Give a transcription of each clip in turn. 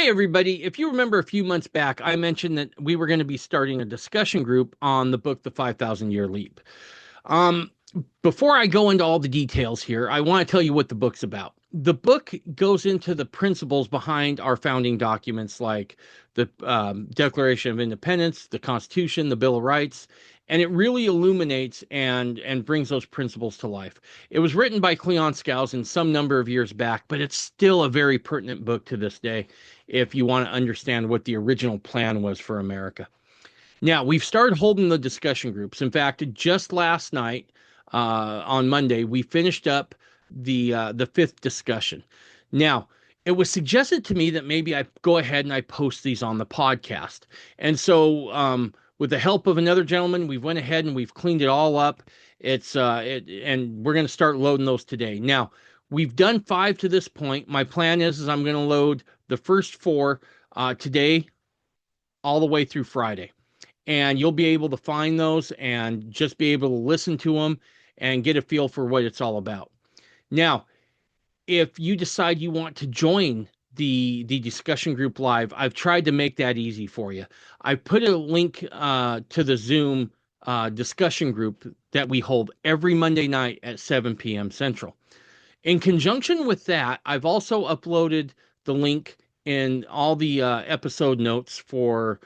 Hey, everybody. If you remember a few months back, I mentioned that we were going to be starting a discussion group on the book, The 5,000 Year Leap. Um, Before I go into all the details here, I want to tell you what the book's about. The book goes into the principles behind our founding documents, like the Declaration of Independence, the Constitution, the Bill of Rights, and it really illuminates and brings those principles to life. It was written by Cleon Skousen some number of years back, but it's still a very pertinent book to this day if you want to understand what the original plan was for America. Now, we've started holding the discussion groups. In fact, just last night, on Monday, we finished up the fifth discussion. Now, it was suggested to me that maybe I go ahead and I post these on the podcast. And so, with the help of another gentleman, we went ahead and we've cleaned it all up. And we're going to start loading those today. Now, we've done five to this point. My plan is I'm going to load the first four today, all the way through Friday, and you'll be able to find those and just be able to listen to them and get a feel for what it's all about. Now, if you decide you want to join the discussion group live, I've tried to make that easy for you. I put a link to the Zoom discussion group that we hold every Monday night at 7 p.m. Central. In conjunction with that, I've also uploaded the link in all the episode notes for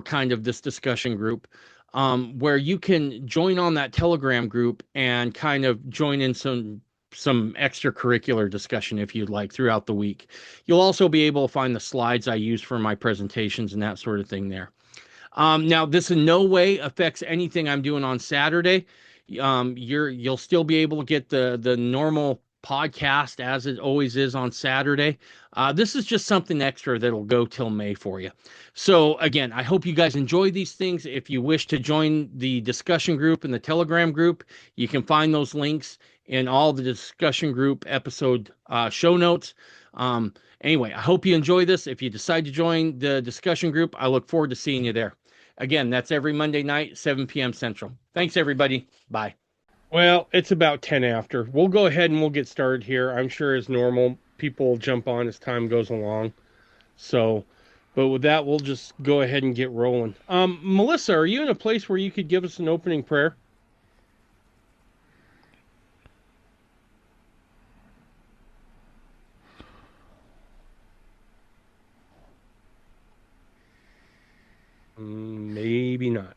kind of this discussion group, where you can join on that Telegram group and kind of join in some extracurricular discussion if you'd like throughout the week. You'll also be able to find the slides I use for my presentations and that sort of thing there. Now, this in no way affects anything I'm doing on Saturday. You'll still be able to get the normal podcast as it always is on Saturday. This is just something extra that'll go till May for you. So again, I hope you guys enjoy these things. If you wish to join the discussion group and the Telegram group, you can find those links in all the discussion group episode show notes. Anyway, I hope you enjoy this. If you decide to join the discussion group, I look forward to seeing you there. Again, that's every Monday night, 7 p.m. Central. Thanks, everybody. Bye. Well, it's about 10 after. We'll go ahead and we'll get started here. I'm sure as normal, people will jump on as time goes along. So, but with that, we'll just go ahead and get rolling. Melissa, are you in a place where you could give us an opening prayer? Maybe not.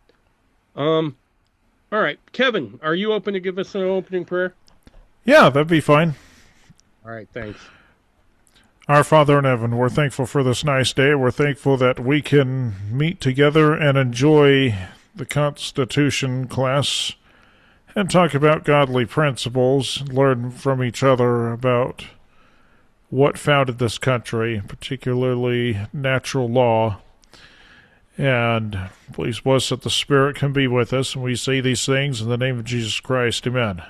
All right. Kevin, are you open to give us an opening prayer? Yeah, that'd be fine. All right, thanks. Our Father in heaven, we're thankful for this nice day. We're thankful that we can meet together and enjoy the Constitution class and talk about godly principles, learn from each other about what founded this country, particularly natural law. And please bless that the Spirit can be with us, and we say these things in the name of Jesus Christ. Amen.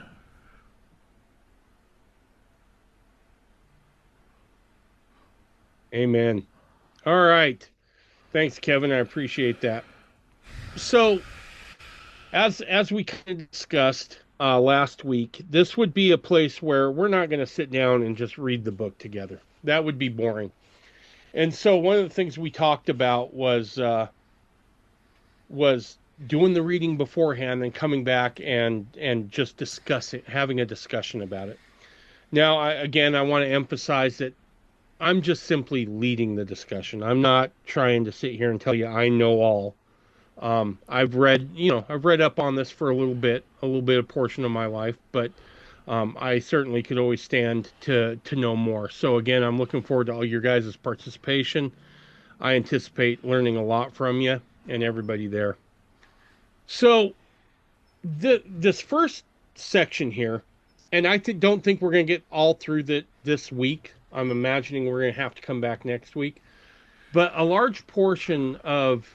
Amen. All right. Thanks, Kevin. I appreciate that. So, as we kind of discussed last week, this would be a place where we're not going to sit down and just read the book together. That would be boring. And so, one of the things we talked about was doing the reading beforehand and coming back and just discussing, having a discussion about it. Now, I want to emphasize that I'm just simply leading the discussion. I'm not trying to sit here and tell you I know all. I've read up on this for a little bit of portion of my life, but I certainly could always stand to know more. So again, I'm looking forward to all your guys' participation. I anticipate learning a lot from you and everybody there. So this first section here, and I don't think we're going to get all through this week. I'm imagining we're going to have to come back next week. But a large portion of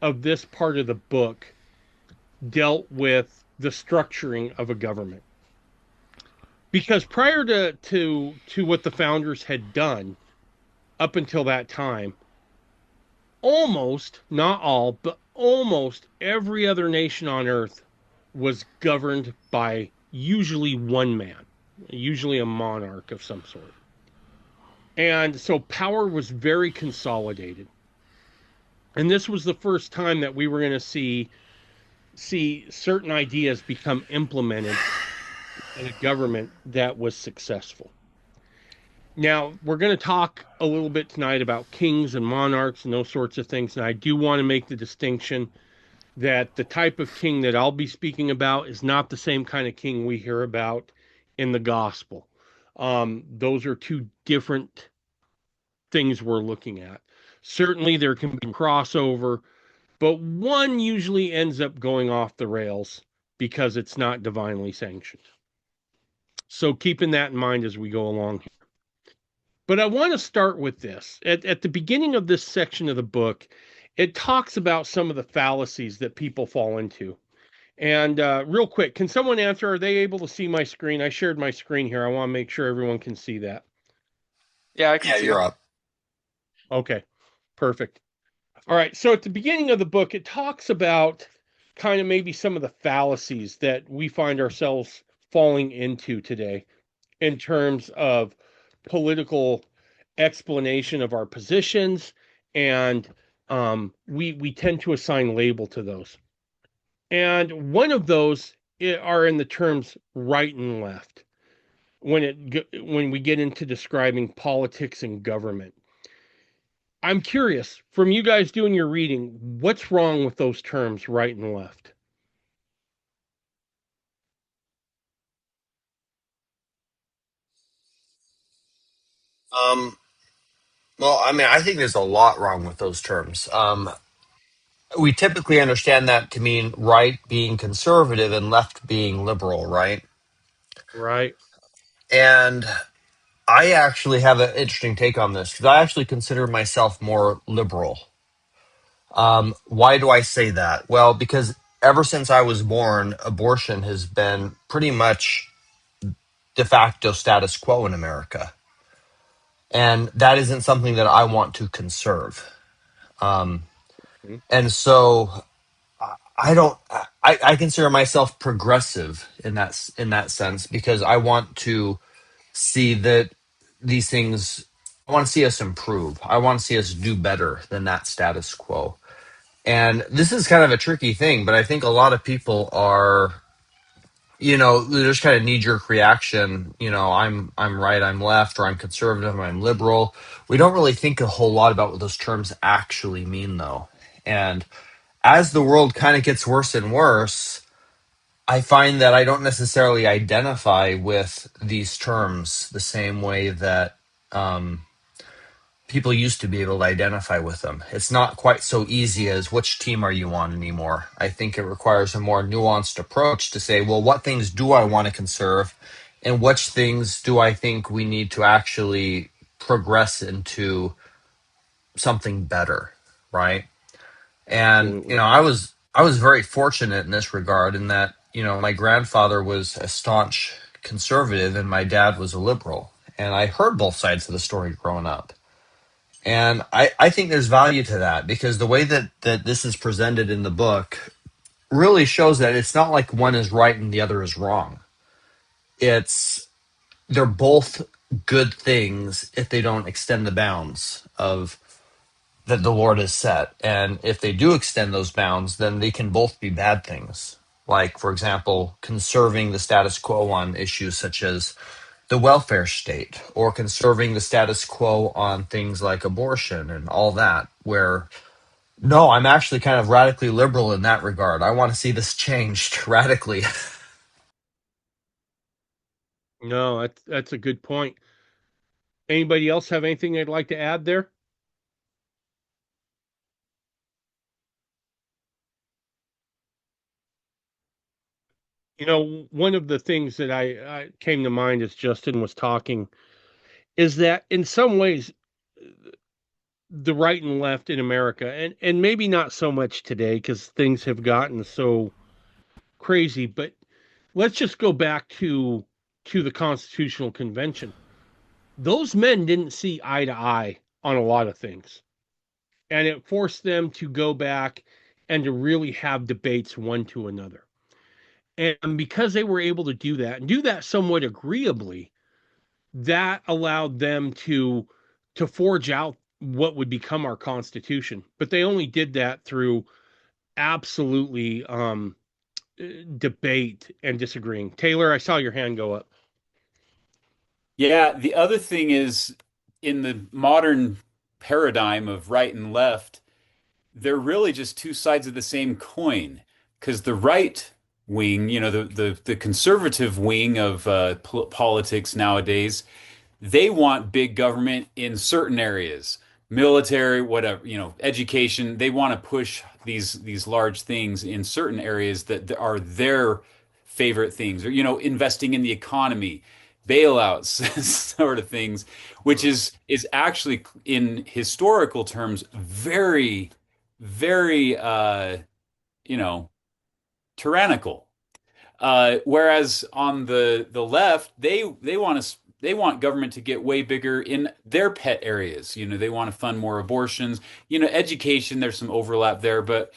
this part of the book dealt with the structuring of a government. Because prior to what the founders had done up until that time, almost, not all, but almost every other nation on earth was governed by usually one man, usually a monarch of some sort. And so power was very consolidated. And this was the first time that we were going to see certain ideas become implemented in a government that was successful. Now, we're going to talk a little bit tonight about kings and monarchs and those sorts of things. And I do want to make the distinction that the type of king that I'll be speaking about is not the same kind of king we hear about in the gospel. Those are two different things we're looking at. Certainly, there can be crossover, but one usually ends up going off the rails because it's not divinely sanctioned. So, keeping that in mind as we go along. But I want to start with this. At the beginning of this section of the book, it talks about some of the fallacies that people fall into. And real quick, can someone answer? Are they able to see my screen? I shared my screen here. I want to make sure everyone can see that. Yeah, I can Yeah, see you're it. up. Okay, perfect. All right. So at the beginning of the book, it talks about kind of maybe some of the fallacies that we find ourselves falling into today in terms of political explanation of our positions, and we tend to assign label to those. And one of those are in the terms right and left when we get into describing politics and government. I'm curious, from you guys doing your reading, what's wrong with those terms right and left? Um, well, I mean, I think there's a lot wrong with those terms. We typically understand that to mean right being conservative and left being liberal, right? Right. And I actually have an interesting take on this because I actually consider myself more liberal. Why do I say that? Well, because ever since I was born, abortion has been pretty much de facto status quo in America. And that isn't something that I want to conserve. Um, Mhm. and so I don't. I consider myself progressive in that sense because I want to see that these things. I want to see us improve. I want to see us do better than that status quo. And this is kind of a tricky thing, but I think a lot of people are, there's kind of knee jerk reaction. I'm right, I'm left, or I'm conservative, or I'm liberal. We don't really think a whole lot about what those terms actually mean, though. And as the world kind of gets worse and worse, I find that I don't necessarily identify with these terms the same way that people used to be able to identify with them. It's not quite so easy as which team are you on anymore. I think it requires a more nuanced approach to say, well, what things do I want to conserve and which things do I think we need to actually progress into something better, right? And Absolutely. I was very fortunate in this regard in that my grandfather was a staunch conservative and my dad was a liberal, and I heard both sides of the story growing up. And I think there's value to that because the way that this is presented in the book really shows that it's not like one is right and the other is wrong. It's they're both good things if they don't extend the bounds of that the Lord has set. And if they do extend those bounds, then they can both be bad things. Like, for example, conserving the status quo on issues such as the welfare state or conserving the status quo on things like abortion and all that, where no, I'm actually kind of radically liberal in that regard. I want to see this changed radically. No, that's a good point. Anybody else have anything they'd like to add there? One of the things that I came to mind as Justin was talking is that in some ways, the right and left in America, and maybe not so much today because things have gotten so crazy, but let's just go back to the Constitutional Convention. Those men didn't see eye to eye on a lot of things, and it forced them to go back and to really have debates one to another. And because they were able to do that and do that somewhat agreeably, that allowed them to to forge out what would become our Constitution. But they only did that through absolutely debate and disagreeing. Taylor, I saw your hand go up. Yeah, the other thing is in the modern paradigm of right and left, they're really just two sides of the same coin. Because the right wing, the conservative wing of politics nowadays, they want big government in certain areas, military, whatever, education. They want to push these large things in certain areas that are their favorite things, or investing in the economy, bailouts, sort of things, which is actually in historical terms very, very tyrannical. Whereas on the left, they want government to get way bigger in their pet areas. They want to fund more abortions. Education, there's some overlap there, but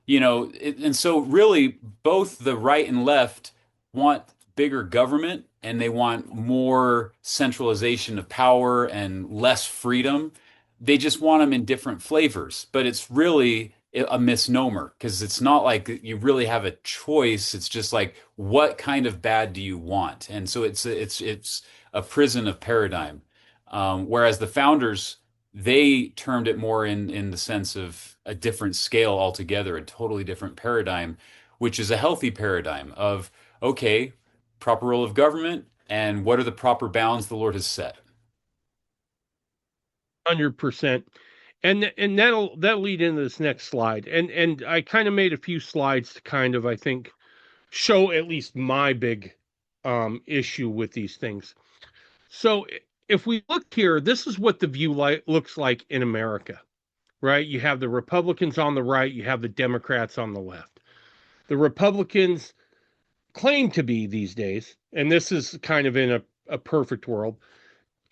and so really both the right and left want bigger government, and they want more centralization of power and less freedom. They just want them in different flavors, but it's really a misnomer because it's not like you really have a choice. It's just like, what kind of bad do you want? And so it's a prison of paradigm. Whereas the founders, they termed it more in the sense of a different scale altogether, a totally different paradigm, which is a healthy paradigm of, okay, proper role of government and what are the proper bounds the Lord has set. 100%. And that'll lead into this next slide. And I kind of made a few slides to kind of, I think, show at least my big issue with these things. So if we look here, this is what the view looks like in America, right? You have the Republicans on the right, you have the Democrats on the left. The Republicans claim to be these days, and this is kind of in a perfect world,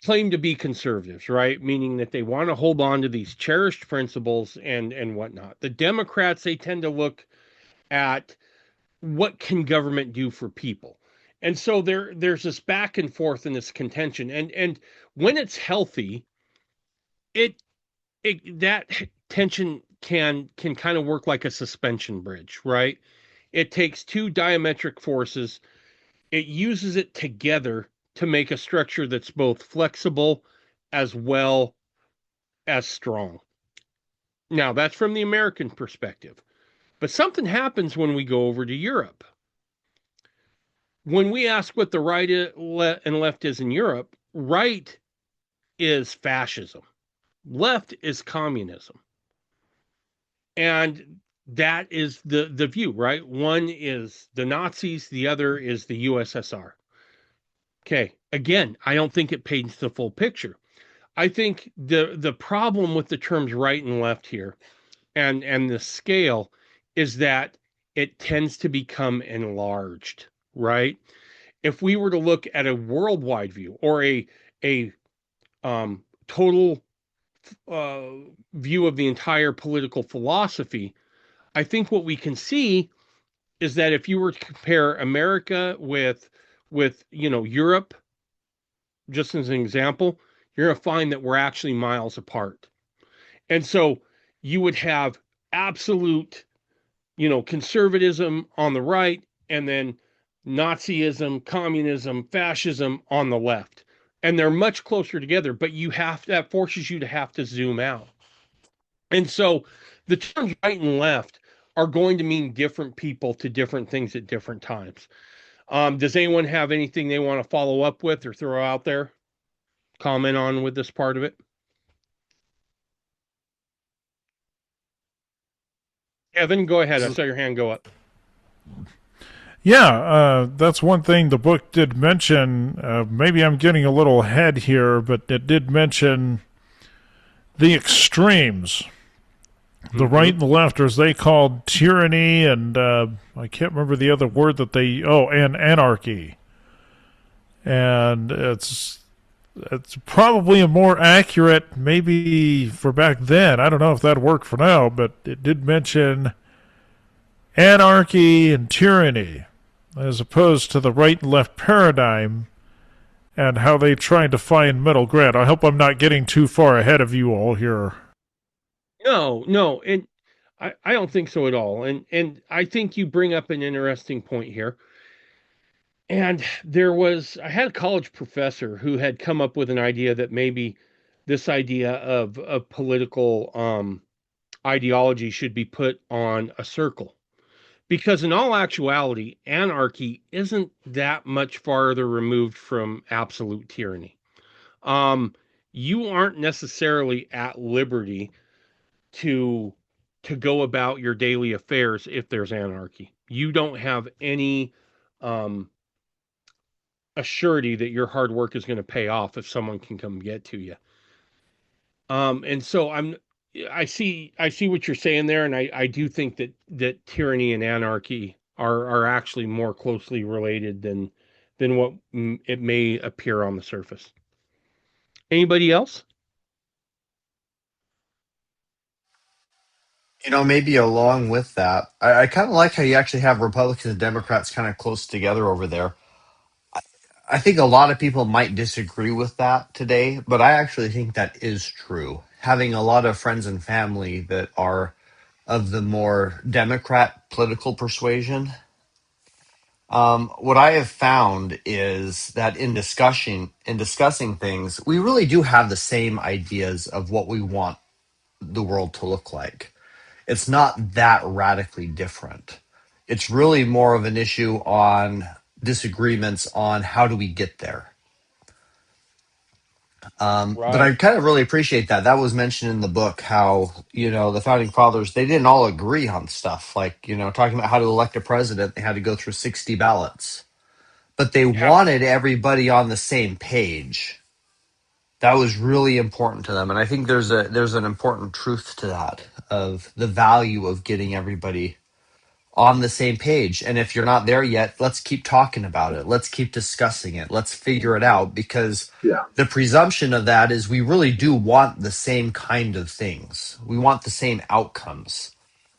claim to be conservatives, right? Meaning that they want to hold on to these cherished principles and whatnot. The Democrats, they tend to look at what can government do for people. And so there's this back and forth and this contention. And when it's healthy, that tension can kind of work like a suspension bridge, right? It takes two diametric forces, it uses it together to make a structure that's both flexible as well as strong. Now, that's from the American perspective. But something happens when we go over to Europe. When we ask what the right and left is in Europe, right is fascism. Left is communism. And that is the view, right? One is the Nazis, the other is the USSR. Okay, again, I don't think it paints the full picture. I think the problem with the terms right and left here and the scale is that it tends to become enlarged, right? If we were to look at a worldwide view or a total view of the entire political philosophy, I think what we can see is that if you were to compare America with Europe, just as an example, you're going to find that we're actually miles apart. And so you would have absolute, conservatism on the right, and then Nazism, communism, fascism on the left. And they're much closer together, but that forces you to have to zoom out. And so the terms right and left are going to mean different people to different things at different times. Does anyone have anything they want to follow up with or throw out there? Comment on with this part of it? Evan, go ahead. I saw your hand go up. Yeah, that's one thing the book did mention. Maybe I'm getting a little ahead here, but it did mention the extremes. The right and the left, or as they called tyranny, and I can't remember the other word that and anarchy. And it's probably a more accurate, maybe for back then. I don't know if that worked for now, but it did mention anarchy and tyranny, as opposed to the right and left paradigm. and how they tried to find middle ground. I hope I'm not getting too far ahead of you all here. No, and I don't think so at all. And I think you bring up an interesting point here. And I had a college professor who had come up with an idea that maybe this idea of political ideology should be put on a circle. Because in all actuality, anarchy isn't that much farther removed from absolute tyranny. Um, you aren't necessarily at liberty to go about your daily affairs if there's anarchy. You don't have any um, a surety that your hard work is going to pay off if someone can come get to you. And so I see what you're saying there, and I do think that tyranny and anarchy are actually more closely related than what it may appear on the surface. Anybody else? Maybe along with that, I kind of like how you actually have Republicans and Democrats kind of close together over there. I think a lot of people might disagree with that today, but I actually think that is true. Having a lot of friends and family that are of the more Democrat political persuasion, what I have found is that in discussing things, we really do have the same ideas of what we want the world to look like. It's not that radically different. It's really more of an issue on disagreements on how do we get there. But I Right. kind of really appreciate that. That was mentioned in the book how, the founding fathers, they didn't all agree on stuff. Like, talking about how to elect a president, they had to go through 60 ballots. But they Yeah. wanted everybody on the same page. That was really important to them. And I think there's an important truth to that of the value of getting everybody on the same page. And if you're not there yet, let's keep talking about it. Let's keep discussing it. Let's figure it out because Yeah. the presumption of that is we really do want the same kind of things. We want the same outcomes.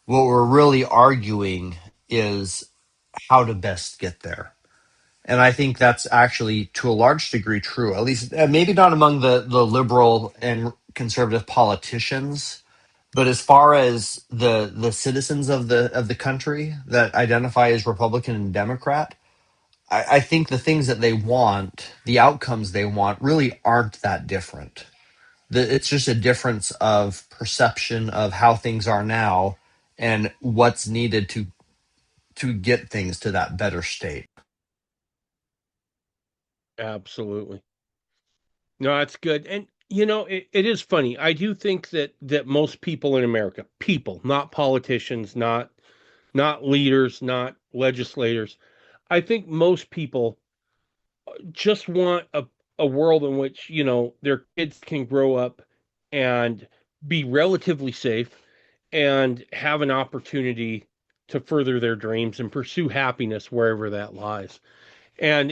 What we're really arguing is how to best get there. And I think that's actually to a large degree true, at least maybe not among the liberal and conservative politicians, but as far as the citizens of the country that identify as Republican and Democrat, I think the things that they want, the outcomes they want, really aren't that different. It's just a difference of perception of how things are now and what's needed to get things to that better state. Absolutely. No, that's good. And it is funny. I do think that most people in America, people, not politicians, not leaders, not legislators, I think most people just want a world in which, their kids can grow up and be relatively safe and have an opportunity to further their dreams and pursue happiness wherever that lies. And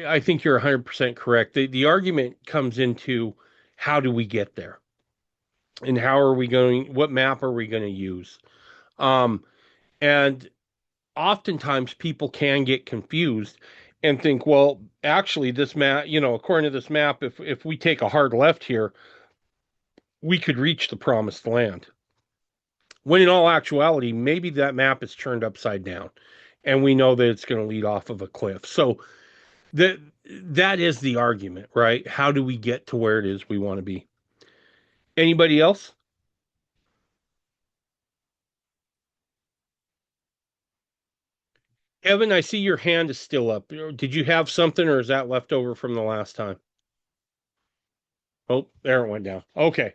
I think you're 100% correct. The argument comes into how do we get there? And what map are we going to use? Um, and oftentimes people can get confused and think, well, actually, this map, according to this map, if we take a hard left here, we could reach the promised land. When in all actuality, maybe that map is turned upside down, and we know that it's going to lead off of a cliff. So that that is the argument, right? How do we get to where it is we want to be? Anybody else? Evan, I see your hand is still up. Did you have something, or is that left over from the last time? Oh, there it went down. Okay.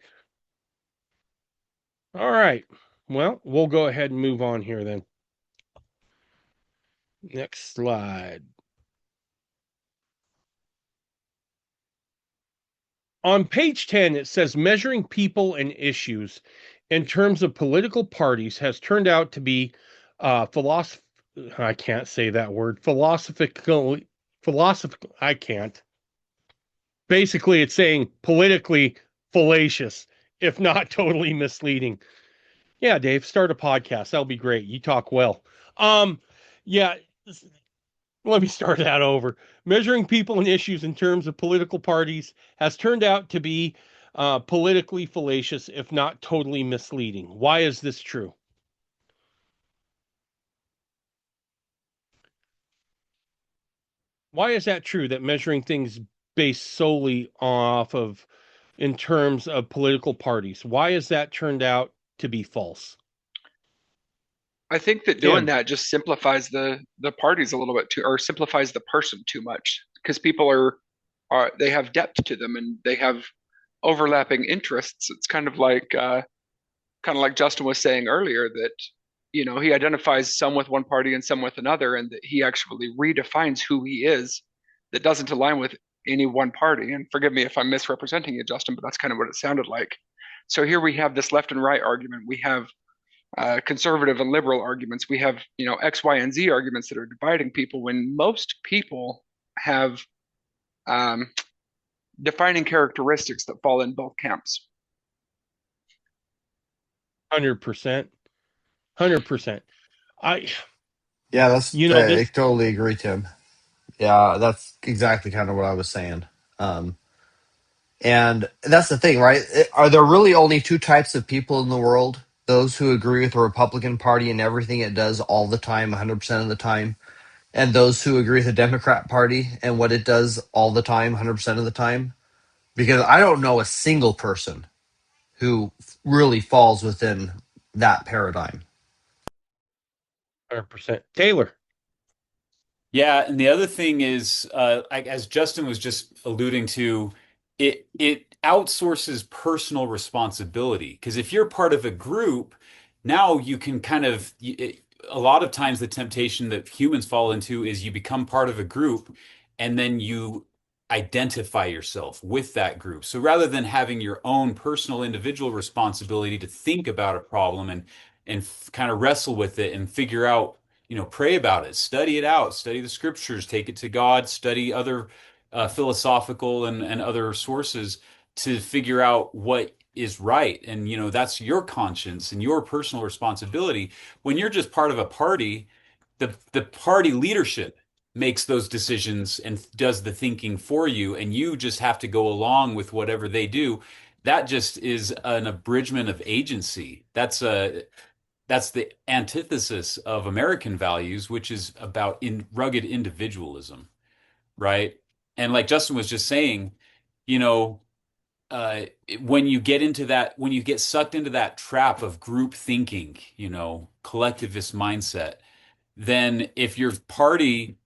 All right. Well, we'll go ahead and move on here then. Next slide. On page 10, it says measuring people and issues in terms of political parties has turned out to be philosoph I can't say that word. I can't. Basically, it's saying politically fallacious, if not totally misleading. Yeah, Dave, start a podcast. That'll be great. You talk well. Um, yeah, Let me start that over. Measuring people and issues in terms of political parties has turned out to be politically fallacious, if not totally misleading. Why is this true? Why is that true that measuring things based solely off of in terms of political parties? Why has that turned out to be false? I think that doing Tim, that just simplifies the parties a little bit too, or simplifies the person too much, because people are they have depth to them and they have overlapping interests. It's kind of like Justin was saying earlier that he identifies some with one party and some with another, and that he actually redefines who he is that doesn't align with any one party. And forgive me if I'm misrepresenting you, Justin, but that's kind of what it sounded like. So here we have this left and right argument. We have conservative and liberal arguments. We have X, Y, and Z arguments that are dividing people when most people have um, defining characteristics that fall in both camps. 100%. 100%. I, Yeah, that's I this, totally agree, Tim. Yeah, that's exactly kind of what I was saying. Um, and that's the thing, right? Are there really only two types of people in the world? Those who agree with the Republican Party and everything it does all the time, 100% of the time, and those who agree with the Democrat Party and what it does all the time, 100% of the time? Because I don't know a single person who really falls within that paradigm. 100%. Taylor. Yeah, and the other thing is, as Justin was just alluding to, it outsources personal responsibility. Because if you're part of a group, now you can kind of a lot of times the temptation that humans fall into is you become part of a group, and then you identify yourself with that group. So rather than having your own personal individual responsibility to think about a problem and kind of wrestle with it and figure out, pray about it, study it out, study the scriptures, take it to God, study other philosophical and other sources to figure out what is right. And, that's your conscience and your personal responsibility. When you're just part of a party, the party leadership makes those decisions and does the thinking for you, and you just have to go along with whatever they do. That just is an abridgment of agency. That's the antithesis of American values, which is about rugged individualism, right? And like Justin was just saying, you know, when you get into that, when you get sucked into that trap of group thinking, collectivist mindset, then if your party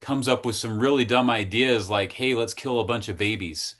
comes up with some really dumb ideas like, hey, let's kill a bunch of babies,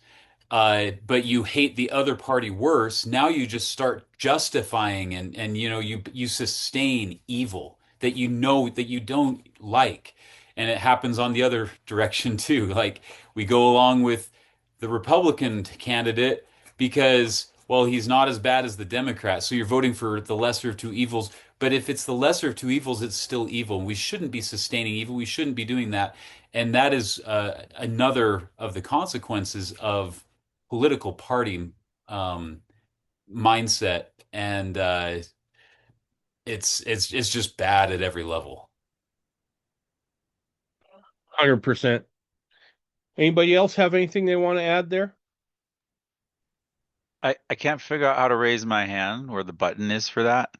but you hate the other party worse. Now you just start justifying and you sustain evil that that you don't like, and it happens on the other direction too. Like we go along with the Republican candidate because well he's not as bad as the Democrat, so you're voting for the lesser of two evils. But if it's the lesser of two evils, it's still evil. We shouldn't be sustaining evil. We shouldn't be doing that. And that is another of the consequences of political party mindset, and it's just bad at every level. 100%. Anybody else have anything they want to add there? I can't figure out how to raise my hand where the button is for that.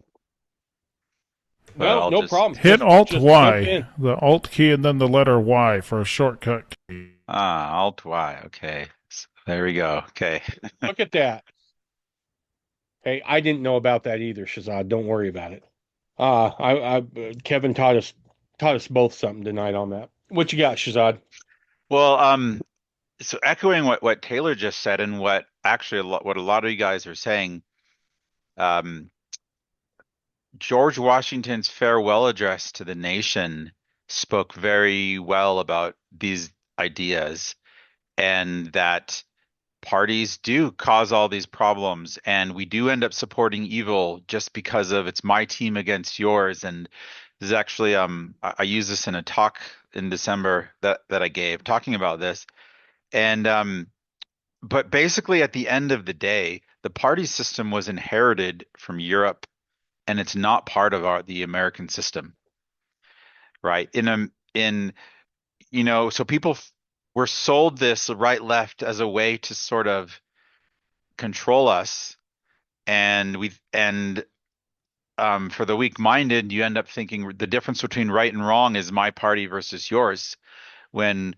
Well, no problem. Hit Alt just Y, the Alt key, and then the letter Y for a shortcut key. Alt Y. Okay. There we go. Okay. Look at that. Hey, I didn't know about that either, Shazad. Don't worry about it. Kevin taught us both something tonight on that. What you got, Shazad? Well, so echoing what Taylor just said and what a lot of you guys are saying, George Washington's farewell address to the nation spoke very well about these ideas, and that parties do cause all these problems, and we do end up supporting evil just because of it's my team against yours. And this is actually I used this in a talk in December that I gave talking about this. And but basically at the end of the day, the party system was inherited from Europe, and it's not part of the American system, right? In so people were sold this right left as a way to sort of control us, and for the weak-minded, you end up thinking the difference between right and wrong is my party versus yours, when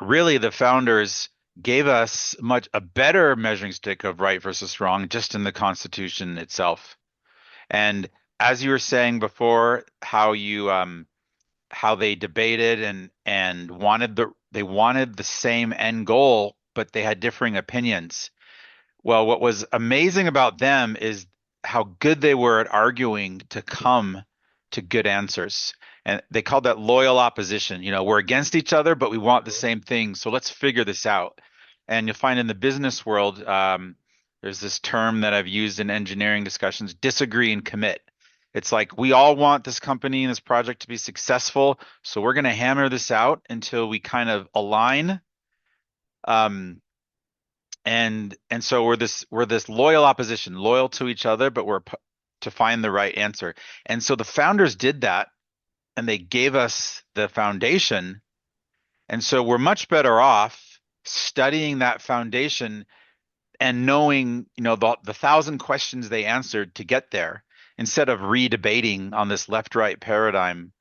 really the founders gave us a better measuring stick of right versus wrong just in the Constitution itself. And as you were saying before, how they debated and wanted the same end goal, but they had differing opinions. Well, what was amazing about them is how good they were at arguing to come to good answers. And they called that loyal opposition. We're against each other, but we want the same thing. So let's figure this out. And you'll find in the business world, there's this term that I've used in engineering discussions: disagree and commit. It's like, we all want this company and this project to be successful, so we're going to hammer this out until we kind of align. And so we're this loyal opposition, loyal to each other, but we're to find the right answer. And so the founders did that, and they gave us the foundation. And so we're much better off studying that foundation and knowing, the 1,000 questions they answered to get there, instead of redebating on this left-right paradigm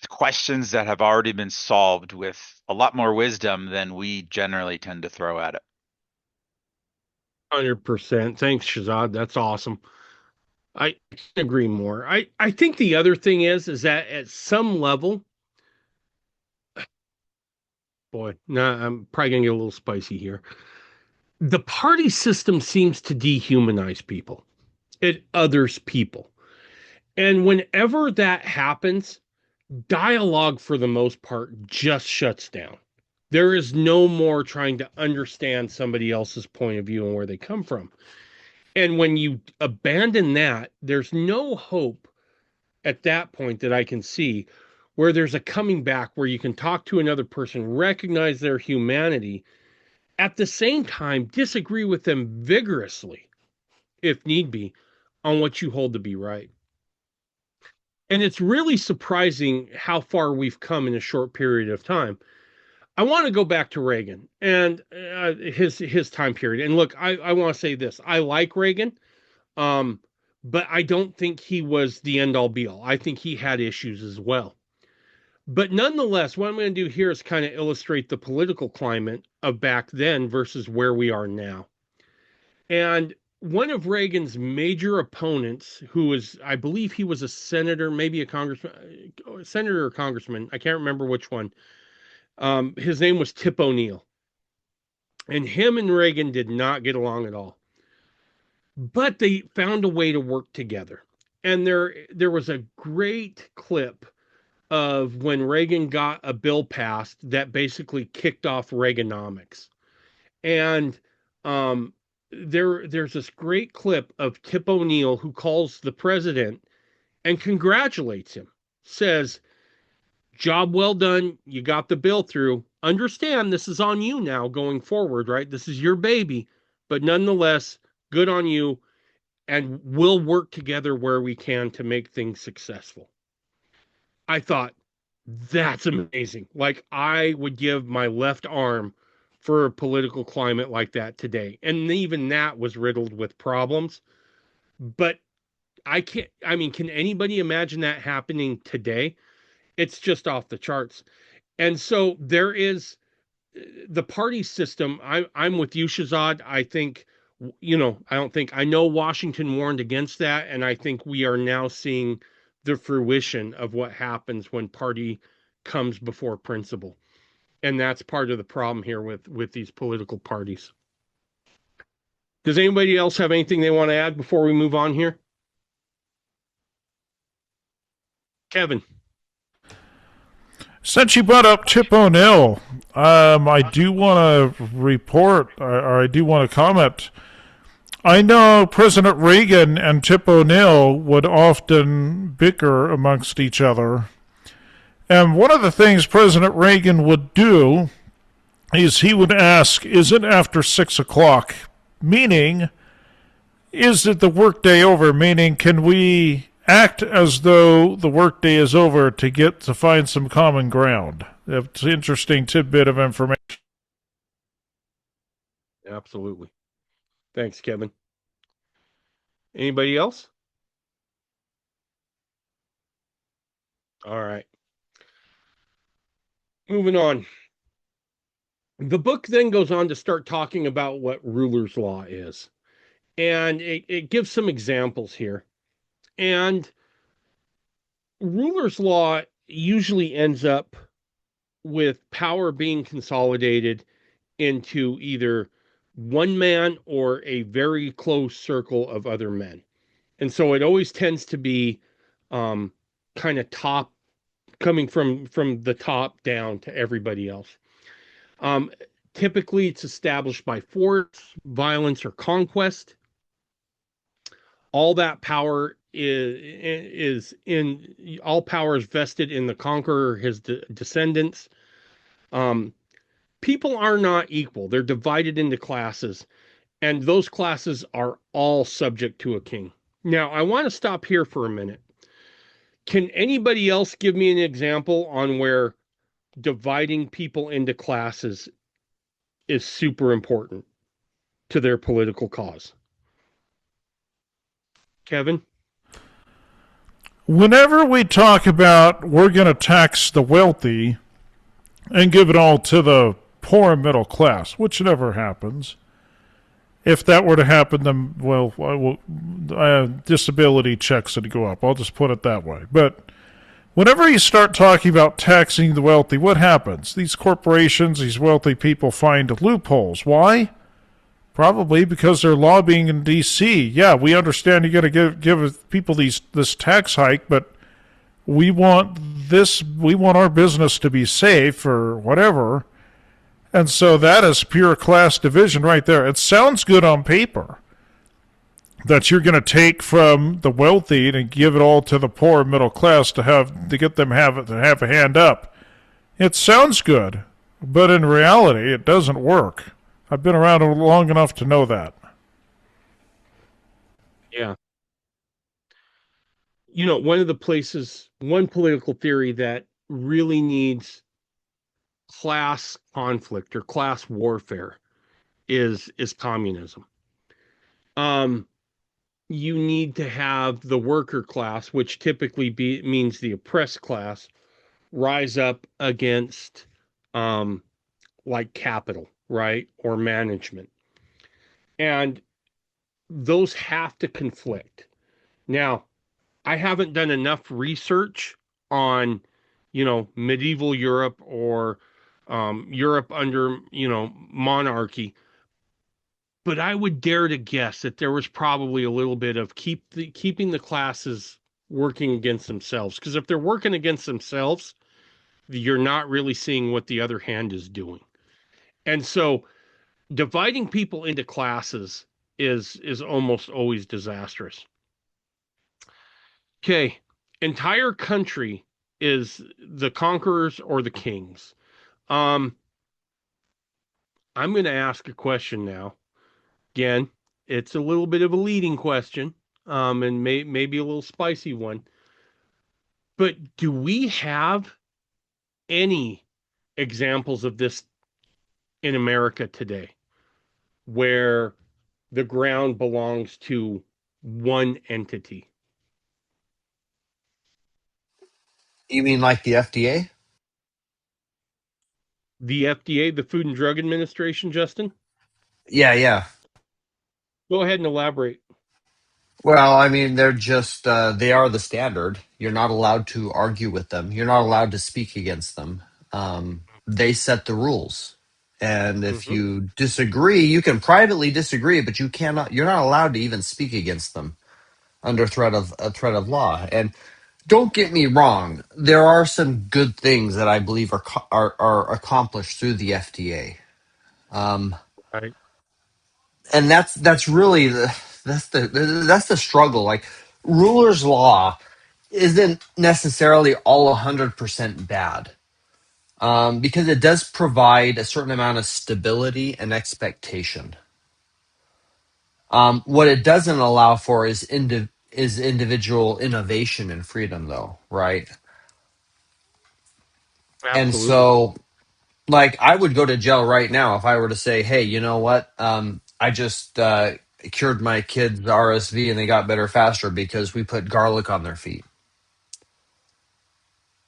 questions that have already been solved with a lot more wisdom than we generally tend to throw at it. 100%. Thanks, Shahzad. That's awesome. I can't agree more. I think the other thing is that at some level, I'm probably going to get a little spicy here. The party system seems to dehumanize people. It others people. And whenever that happens, dialogue for the most part just shuts down. There is no more trying to understand somebody else's point of view and where they come from. And when you abandon that, there's no hope at that point that I can see where there's a coming back where you can talk to another person, recognize their humanity, at the same time disagree with them vigorously, if need be, on what you hold to be right. And it's really surprising how far we've come in a short period of time. I want to go back to Reagan and his time period. And look, I want to say this. I like Reagan, but I don't think he was the end-all be-all. I think he had issues as well. But nonetheless, what I'm going to do here is kind of illustrate the political climate of back then versus where we are now. And one of Reagan's major opponents, who was, I believe he was a senator, maybe a congressman, senator or congressman, I can't remember which one. His name was Tip O'Neill. And him and Reagan did not get along at all. But they found a way to work together. And there was a great clip of when Reagan got a bill passed that basically kicked off Reaganomics. And there's this great clip of Tip O'Neill who calls the president and congratulates him, says, "Job well done. You got the bill through. Understand this is on you now going forward, right? This is your baby, but nonetheless, good on you. And we'll work together where we can to make things successful." I thought, that's amazing. Like, I would give my left arm for a political climate like that today. And even that was riddled with problems. But can anybody imagine that happening today? It's just off the charts. And so there is the party system. I'm with you, Shahzad. I think, I know Washington warned against that. And I think we are now seeing the fruition of what happens when party comes before principle. And that's part of the problem here with these political parties. Does anybody else have anything they want to add before we move on here? Kevin. Since you brought up Tip O'Neill, I do want to report, or I do want to comment. I know President Reagan and Tip O'Neill would often bicker amongst each other. And one of the things President Reagan would do is he would ask, "Is it after 6 o'clock?" Meaning, is it the workday over? Meaning, can we act as though the workday is over to find some common ground. It's an interesting tidbit of information. Absolutely. Thanks, Kevin. Anybody else? All right. Moving on. The book then goes on to start talking about what ruler's law is. And it gives some examples here. And ruler's law usually ends up with power being consolidated into either one man or a very close circle of other men. And so it always tends to be kind of top, coming from the top down to everybody else. Typically, it's established by force, violence, or conquest. All that power is in all power is vested in the conqueror, his descendants. People are not equal; they're divided into classes, and those classes are all subject to a king. Now, I want to stop here for a minute. Can anybody else give me an example on where dividing people into classes is super important to their political cause? Kevin? Whenever we talk about we're going to tax the wealthy and give it all to the poor and middle class, which never happens. If that were to happen, then, well, disability checks would go up. I'll just put it that way. But whenever you start talking about taxing the wealthy, what happens? These corporations, these wealthy people find loopholes. Why? Probably because they're lobbying in D.C. Yeah, we understand you got to give people this tax hike, but we want our business to be safe or whatever. And so that is pure class division right there. It sounds good on paper that you're going to take from the wealthy and give it all to the poor and middle class to get them have a hand up. It sounds good, but in reality, it doesn't work. I've been around long enough to know that. Yeah. You know, one political theory that really needs class conflict or class warfare is communism. You need to have the worker class, which typically means the oppressed class, rise up against like capital, right? Or management. And those have to conflict. Now, I haven't done enough research on, medieval Europe or Europe under, monarchy. But I would dare to guess that there was probably a little bit of keeping the classes working against themselves. Because if they're working against themselves, you're not really seeing what the other hand is doing. And so dividing people into classes is almost always disastrous. Okay, entire country is the conquerors or the kings. I'm going to ask a question now. Again, it's a little bit of a leading question, and maybe a little spicy one. But do we have any examples of this in America today, where the ground belongs to one entity? You mean like the FDA? The FDA, the Food and Drug Administration, Justin? Yeah. Go ahead and elaborate. Well, I mean, they're just, they are the standard. You're not allowed to argue with them. You're not allowed to speak against them. They set the rules. And if you disagree, you can privately disagree, but you're not allowed to even speak against them under threat of law. And don't get me wrong, there are some good things that I believe are accomplished through the FDA. Right. And that's really that's the struggle. Like, ruler's law isn't necessarily all 100% bad, because it does provide a certain amount of stability and expectation. What it doesn't allow for is is individual innovation and freedom, though, right? And Absolutely. so, like, I would go to jail right now if I were to say, hey, you know what? I just cured my kids RSV and they got better faster because we put garlic on their feet.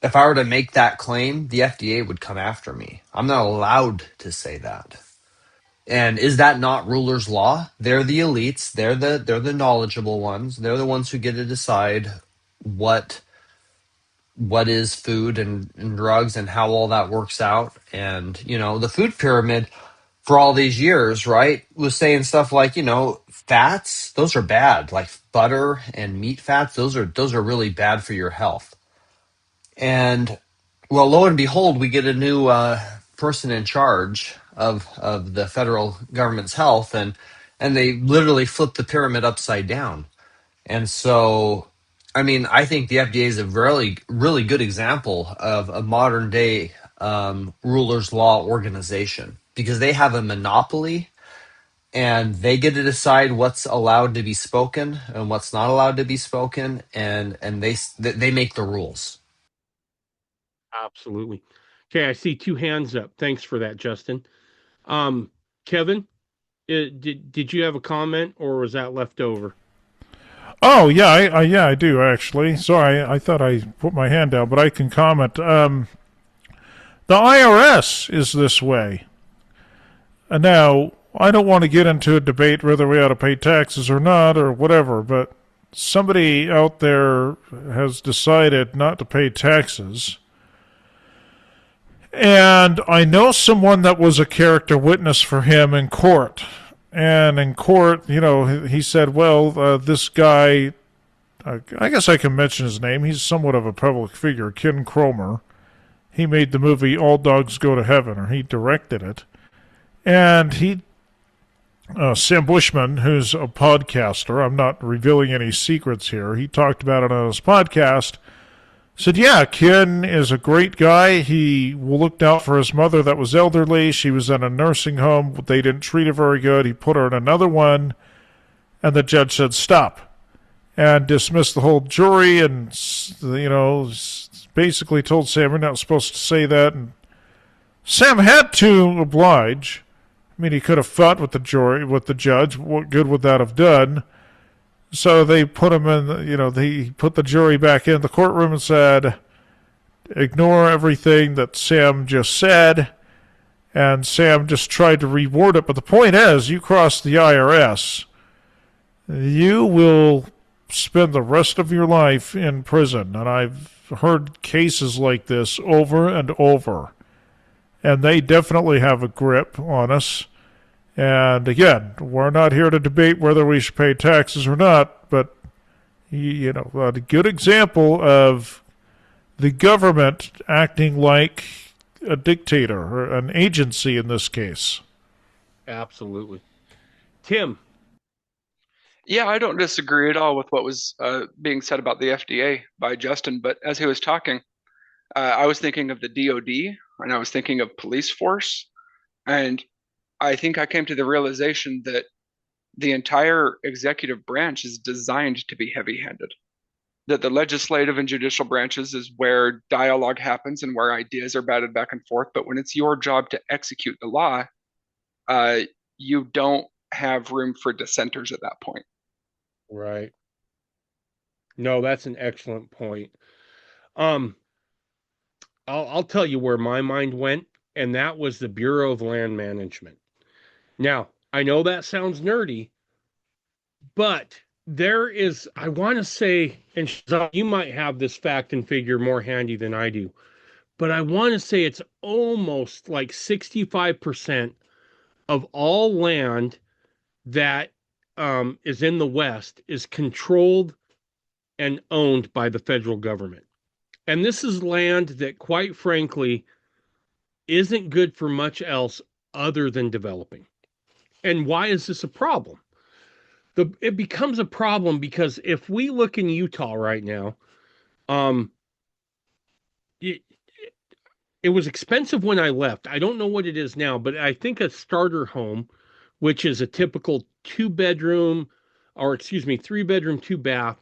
If I were to make that claim, the FDA would come after me. I'm not allowed to say that. And is that not rulers' law? They're the elites. They're the knowledgeable ones. They're the ones who get to decide what is food and drugs and how all that works out. And the food pyramid for all these years, right, was saying stuff like, fats, those are bad. Like butter and meat fats, those are really bad for your health. And well, lo and behold, we get a new person in charge of the federal government's health, and they literally flip the pyramid upside down. And so, I mean, I think the FDA is a really, really good example of a modern day ruler's law organization because they have a monopoly and they get to decide what's allowed to be spoken and what's not allowed to be spoken, and they make the rules. Absolutely. Okay, I see two hands up. Thanks for that, Justin. Kevin, did you have a comment or was that left over? Oh yeah, I do actually. Sorry, I thought I put my hand down, but I can comment. The IRS is this way. And now I don't want to get into a debate whether we ought to pay taxes or not or whatever, but somebody out there has decided not to pay taxes. And I know someone that was a character witness for him in court. And in court, he said, well, this guy, I guess I can mention his name. He's somewhat of a public figure, Ken Cromer. He made the movie All Dogs Go to Heaven, or he directed it. And Sam Bushman, who's a podcaster, I'm not revealing any secrets here, he talked about it on his podcast, said, yeah, Ken is a great guy. He looked out for his mother that was elderly. She was in a nursing home. They didn't treat her very good. He put her in another one, and the judge said, stop, and dismissed the whole jury and, basically told Sam, you're not supposed to say that. And Sam had to oblige. I mean, he could have fought with the judge. What good would that have done? So they put him in, they put the jury back in the courtroom and said, ignore everything that Sam just said. And Sam just tried to reward it. But the point is, you cross the IRS, you will spend the rest of your life in prison. And I've heard cases like this over and over. And they definitely have a grip on us. And again, we're not here to debate whether we should pay taxes or not, but, a good example of the government acting like a dictator, or an agency in this case. Absolutely. Tim. Yeah, I don't disagree at all with what was being said about the FDA by Justin, but as he was talking, I was thinking of the DoD, and I was thinking of police force, and I think I came to the realization that the entire executive branch is designed to be heavy-handed. That the legislative and judicial branches is where dialogue happens and where ideas are batted back and forth. But when it's your job to execute the law, you don't have room for dissenters at that point. Right. No, that's an excellent point. I'll tell you where my mind went, and that was the Bureau of Land Management. Now, I know that sounds nerdy, but there is, I want to say, and you might have this fact and figure more handy than I do, but I want to say it's almost like 65% of all land that is in the West is controlled and owned by the federal government. And this is land that, quite frankly, isn't good for much else other than developing. And why is this a problem? It becomes a problem because if we look in Utah right now, it was expensive when I left. I don't know what it is now, but I think a starter home, which is a typical 3 bedroom, 2 bath,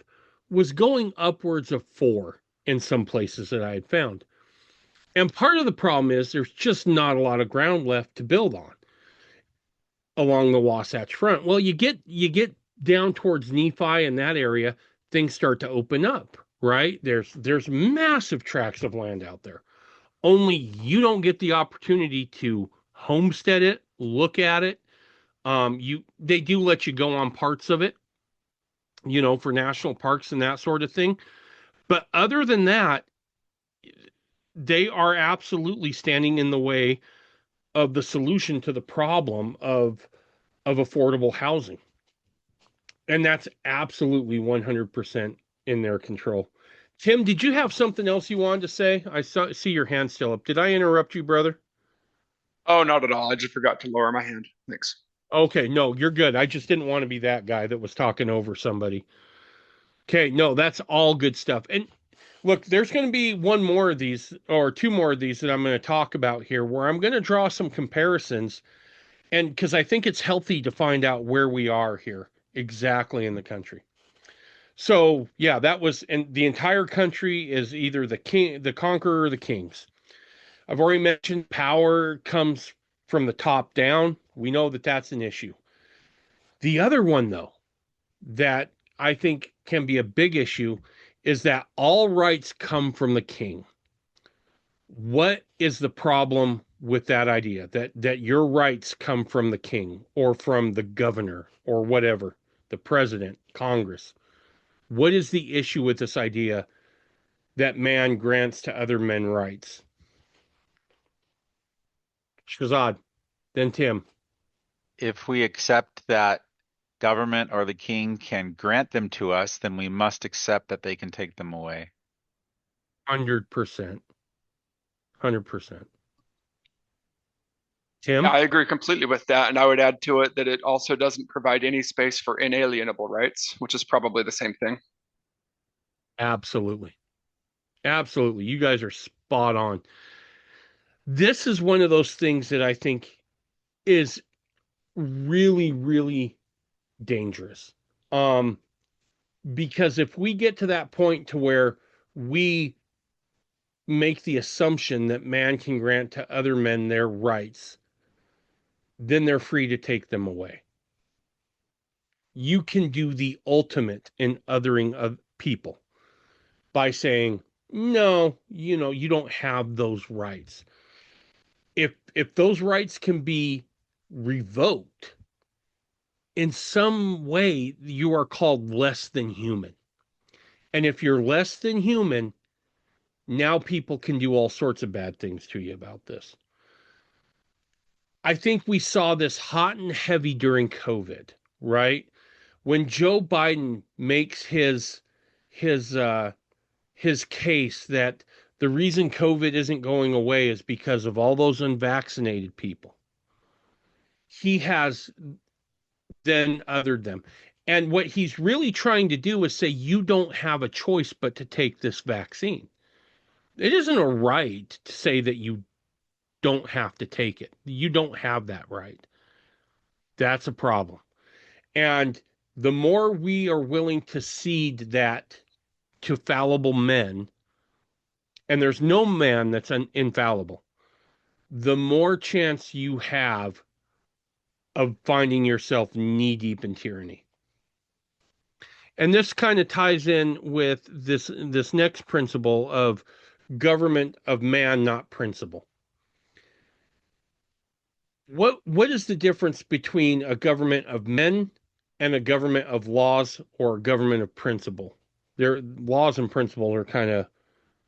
was going upwards of 4 in some places that I had found. And part of the problem is there's just not a lot of ground left to build on along the Wasatch Front. Well, you get down towards Nephi and that area, things start to open up, right? There's massive tracts of land out there. Only you don't get the opportunity to homestead it, look at it. They do let you go on parts of it, for national parks and that sort of thing. But other than that, they are absolutely standing in the way of the solution to the problem of affordable housing. And that's absolutely 100% in their control. Tim, did you have something else you wanted to say? I see your hand still up. Did I interrupt you, brother? Oh, not at all. I just forgot to lower my hand. Thanks. Okay, no, you're good. I just didn't want to be that guy that was talking over somebody. Okay, no, that's all good stuff. And look, there's going to be one more of these or two more of these that I'm going to talk about here where I'm going to draw some comparisons. And because I think it's healthy to find out where we are here exactly in the country. So, yeah, that was, and the entire country is either the king, the conqueror, or the kings. I've already mentioned power comes from the top down. We know that that's an issue. The other one, though, that I think can be a big issue is that all rights come from the king. What is the problem with that idea that your rights come from the king or from the governor or whatever, the president, Congress? What is the issue with this idea that man grants to other men rights? Shazad, then Tim. If we accept that government or the king can grant them to us, then we must accept that they can take them away. 100%. 100%. Tim? Yeah, I agree completely with that. And I would add to it that it also doesn't provide any space for inalienable rights, which is probably the same thing. Absolutely. Absolutely. You guys are spot on. This is one of those things that I think is really, really dangerous. Because if we get to that point to where we make the assumption that man can grant to other men their rights, then they're free to take them away. You can do the ultimate in othering of people by saying, no, you don't have those rights. If those rights can be revoked, in some way, you are called less than human. And if you're less than human, now people can do all sorts of bad things to you about this. I think we saw this hot and heavy during COVID, right? When Joe Biden makes his case that the reason COVID isn't going away is because of all those unvaccinated people. He has then othered them. And what he's really trying to do is say, you don't have a choice but to take this vaccine. It isn't a right to say that you don't have to take it. You don't have that right. That's a problem. And the more we are willing to cede that to fallible men, and there's no man that's infallible, the more chance you have of finding yourself knee deep in tyranny. And this kind of ties in with this next principle of government of man, not principle. What is the difference between a government of men and a government of laws or a government of principle? Their laws and principle are kind of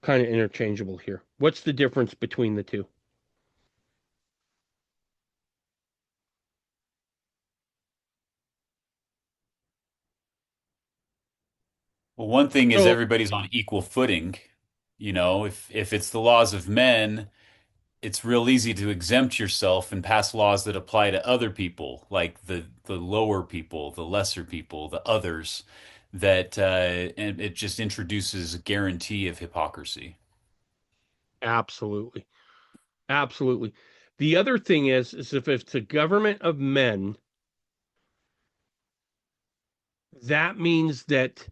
interchangeable here. What's the difference between the two? Well, one thing is So, everybody's on equal footing. If it's the laws of men, it's real easy to exempt yourself and pass laws that apply to other people, like the lower people, the lesser people, the others, and it just introduces a guarantee of hypocrisy. absolutely. Absolutely. The other thing is if it's a government of men, that means that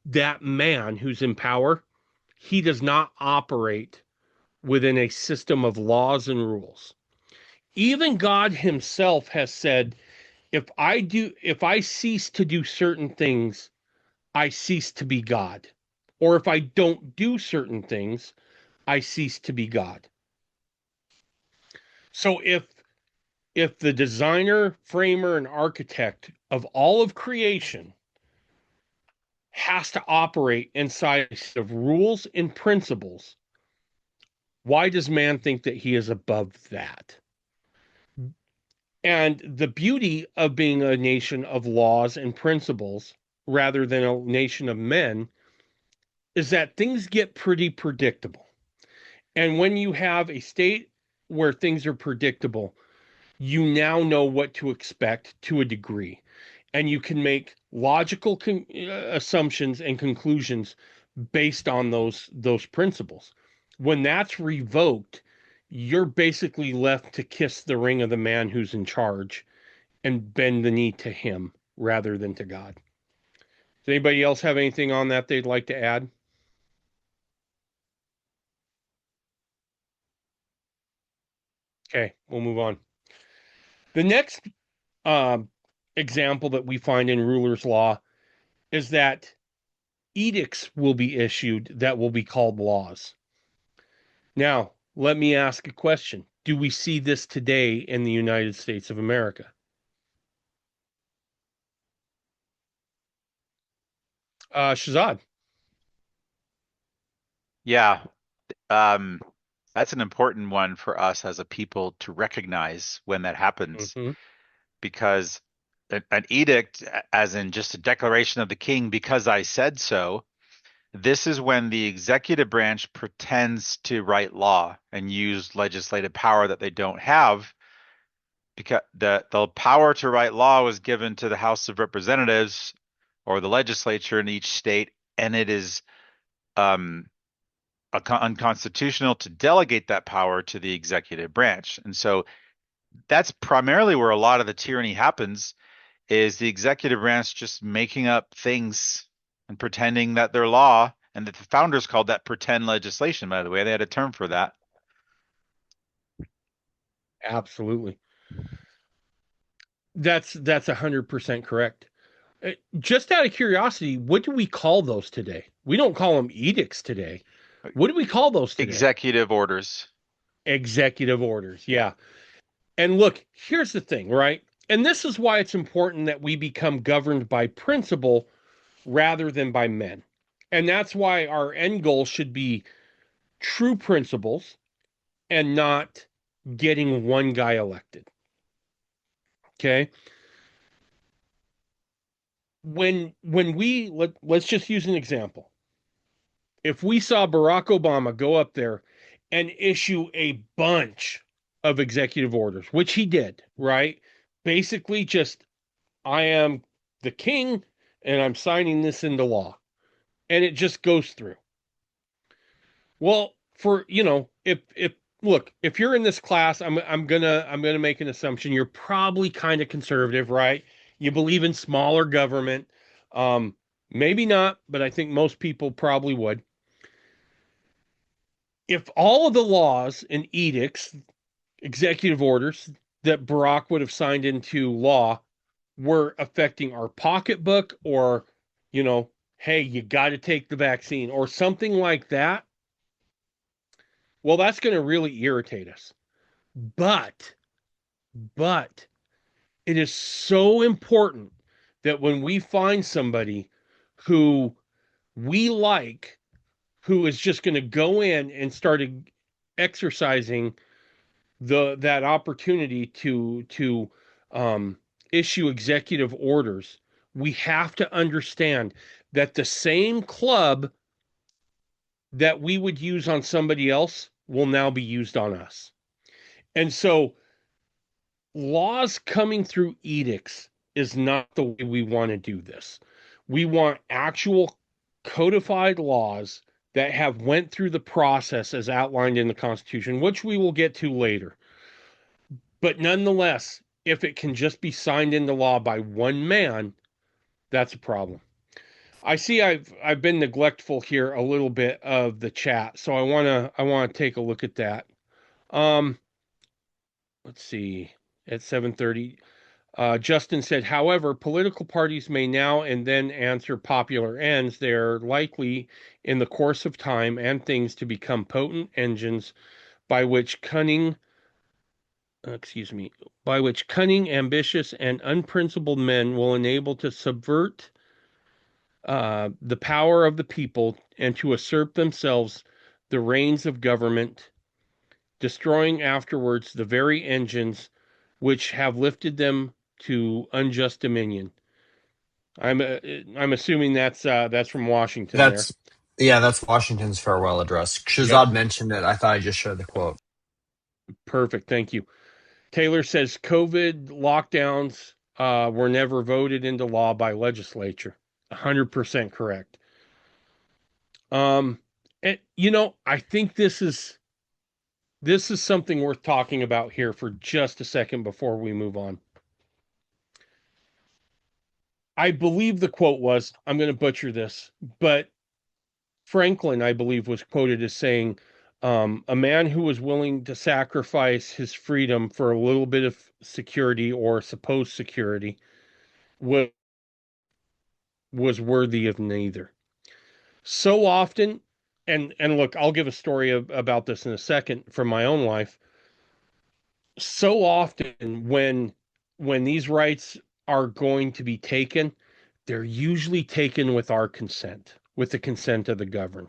that man who's in power, he does not operate within a system of laws and rules. Even God himself has said, if I cease to do certain things, I cease to be God. Or if I don't do certain things, I cease to be God. So if the designer, framer, and architect of all of creation has to operate inside of rules and principles, why does man think that he is above that? And the beauty of being a nation of laws and principles rather than a nation of men is that things get pretty predictable. And when you have a state where things are predictable, you now know what to expect to a degree. And you can make logical assumptions and conclusions based on those principles. When that's revoked, you're basically left to kiss the ring of the man who's in charge and bend the knee to him rather than to God. Does anybody else have anything on that they'd like to add? Okay, we'll move on. The next example that we find in ruler's law is that edicts will be issued that will be called laws. Now, let me ask a question. Do we see this today in the United States of America? Shazad. Yeah. That's an important one for us as a people to recognize when that happens, Mm-hmm. because an edict, as in just a declaration of the king, because I said so, this is when the executive branch pretends to write law and use legislative power that they don't have, because the power to write law was given to the House of Representatives or the legislature in each state, and it is unconstitutional to delegate that power to the executive branch. And so that's primarily where a lot of the tyranny happens, is the executive branch just making up things and pretending that they're law. And the founders called that pretend legislation, by the way. They had a term for that. Absolutely. That's 100% correct. Just out of curiosity, what do we call those today? We don't call them edicts today. What do we call those today? Executive orders. Executive orders. Yeah. And look, here's the thing, right? And this is why it's important that we become governed by principle rather than by men. And that's why our end goal should be true principles and not getting one guy elected. Okay? When let's just use an example. If we saw Barack Obama go up there and issue a bunch of executive orders, which he did, right? Basically just, I am the king and I'm signing this into law. And it just goes through. Well, for, if you're in this class, I'm gonna make an assumption. You're probably kind of conservative, right? You believe in smaller government. Maybe not, but I think most people probably would. If all of the laws and edicts, executive orders that Barack would have signed into law were affecting our pocketbook, or, hey, you got to take the vaccine or something like that, well, that's going to really irritate us. But it is so important that when we find somebody who we like, who is just going to go in and start exercising that opportunity to issue executive orders, we have to understand that the same club that we would use on somebody else will now be used on us. And so laws coming through edicts is not the way we want to do this. We want actual codified laws that have went through the process as outlined in the Constitution, which we will get to later. But nonetheless, if it can just be signed into law by one man, that's a problem. I see I've been neglectful here a little bit of the chat, so I wanna take a look at that. Um, let's see. At 7:30, Justin said, however, political parties may now and then answer popular ends. They're likely, in the course of time and things, to become potent engines by which by which cunning, ambitious, and unprincipled men will enable to subvert the power of the people and to usurp themselves the reins of government, destroying afterwards the very engines which have lifted them to unjust dominion. I'm assuming that's from Washington there. That's Washington's farewell address. Shazad mentioned it. I thought I'd just share the quote. Perfect. Thank you. Taylor says COVID lockdowns were never voted into law by legislature. 100% correct. And I think this is something worth talking about here for just a second before we move on. I believe the quote was, I'm going to butcher this, but Franklin, I believe, was quoted as saying, a man who was willing to sacrifice his freedom for a little bit of security or supposed security was worthy of neither. So often, and look, I'll give a story about this in a second from my own life. So often when these rights are going to be taken, they're usually taken with our consent, with the consent of the governed.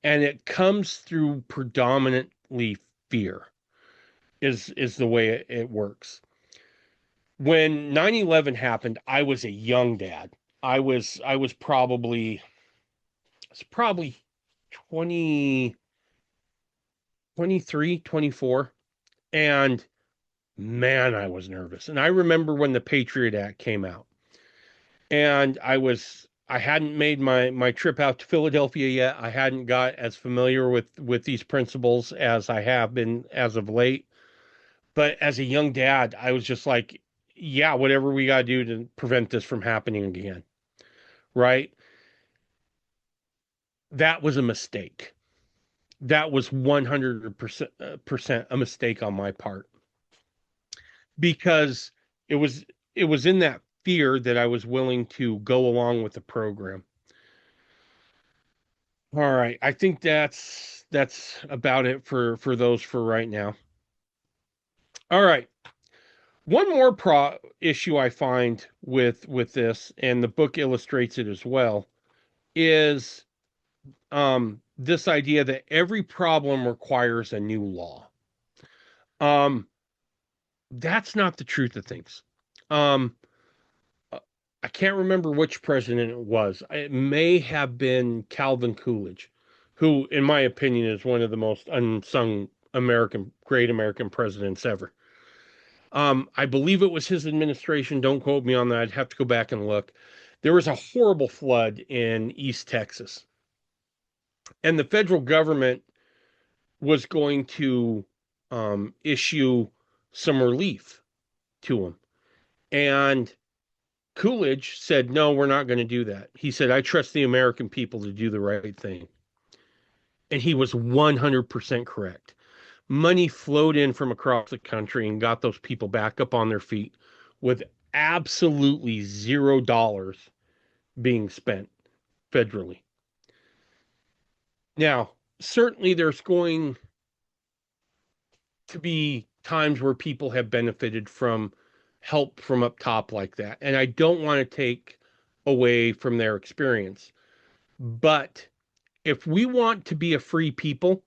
And it comes through predominantly fear is the way it works. When 9/11 happened, I was a young dad. I was probably 20, 23, 24. And man, I was nervous. And I remember when the Patriot Act came out. And I hadn't made my trip out to Philadelphia yet. I hadn't got as familiar with these principles as I have been as of late. But as a young dad, I was just like, yeah, whatever we got to do to prevent this from happening again. Right? That was a mistake. That was 100% a mistake on my part. Because it was in that fear that I was willing to go along with the program. All right, I think that's about it for those for right now. All right. One more issue I find with this, and the book illustrates it as well, is this idea that every problem requires a new law. That's not the truth of things. I can't remember which president it was. It may have been Calvin Coolidge, who, in my opinion, is one of the most unsung great American presidents ever. I believe it was his administration. Don't quote me on that. I'd have to go back and look. There was a horrible flood in East Texas. And the federal government was going to issue some relief to them. And Coolidge said, no, we're not going to do that. He said, I trust the American people to do the right thing. And he was 100% correct. Money flowed in from across the country and got those people back up on their feet with absolutely $0 being spent federally. Now, certainly there's going to be times where people have benefited from help from up top like that. And I don't want to take away from their experience. But if we want to be a free people,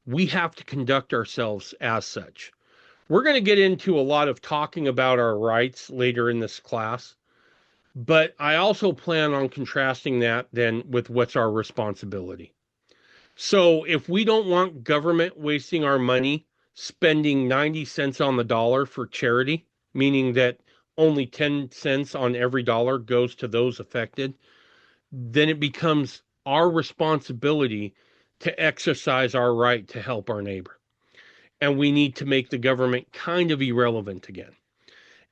we have to conduct ourselves as such. We're going to get into a lot of talking about our rights later in this class. But I also plan on contrasting that then with what's our responsibility. So if we don't want government wasting our money, spending 90 cents on the dollar for charity, meaning that only 10 cents on every dollar goes to those affected, then it becomes our responsibility to exercise our right to help our neighbor. And we need to make the government kind of irrelevant again.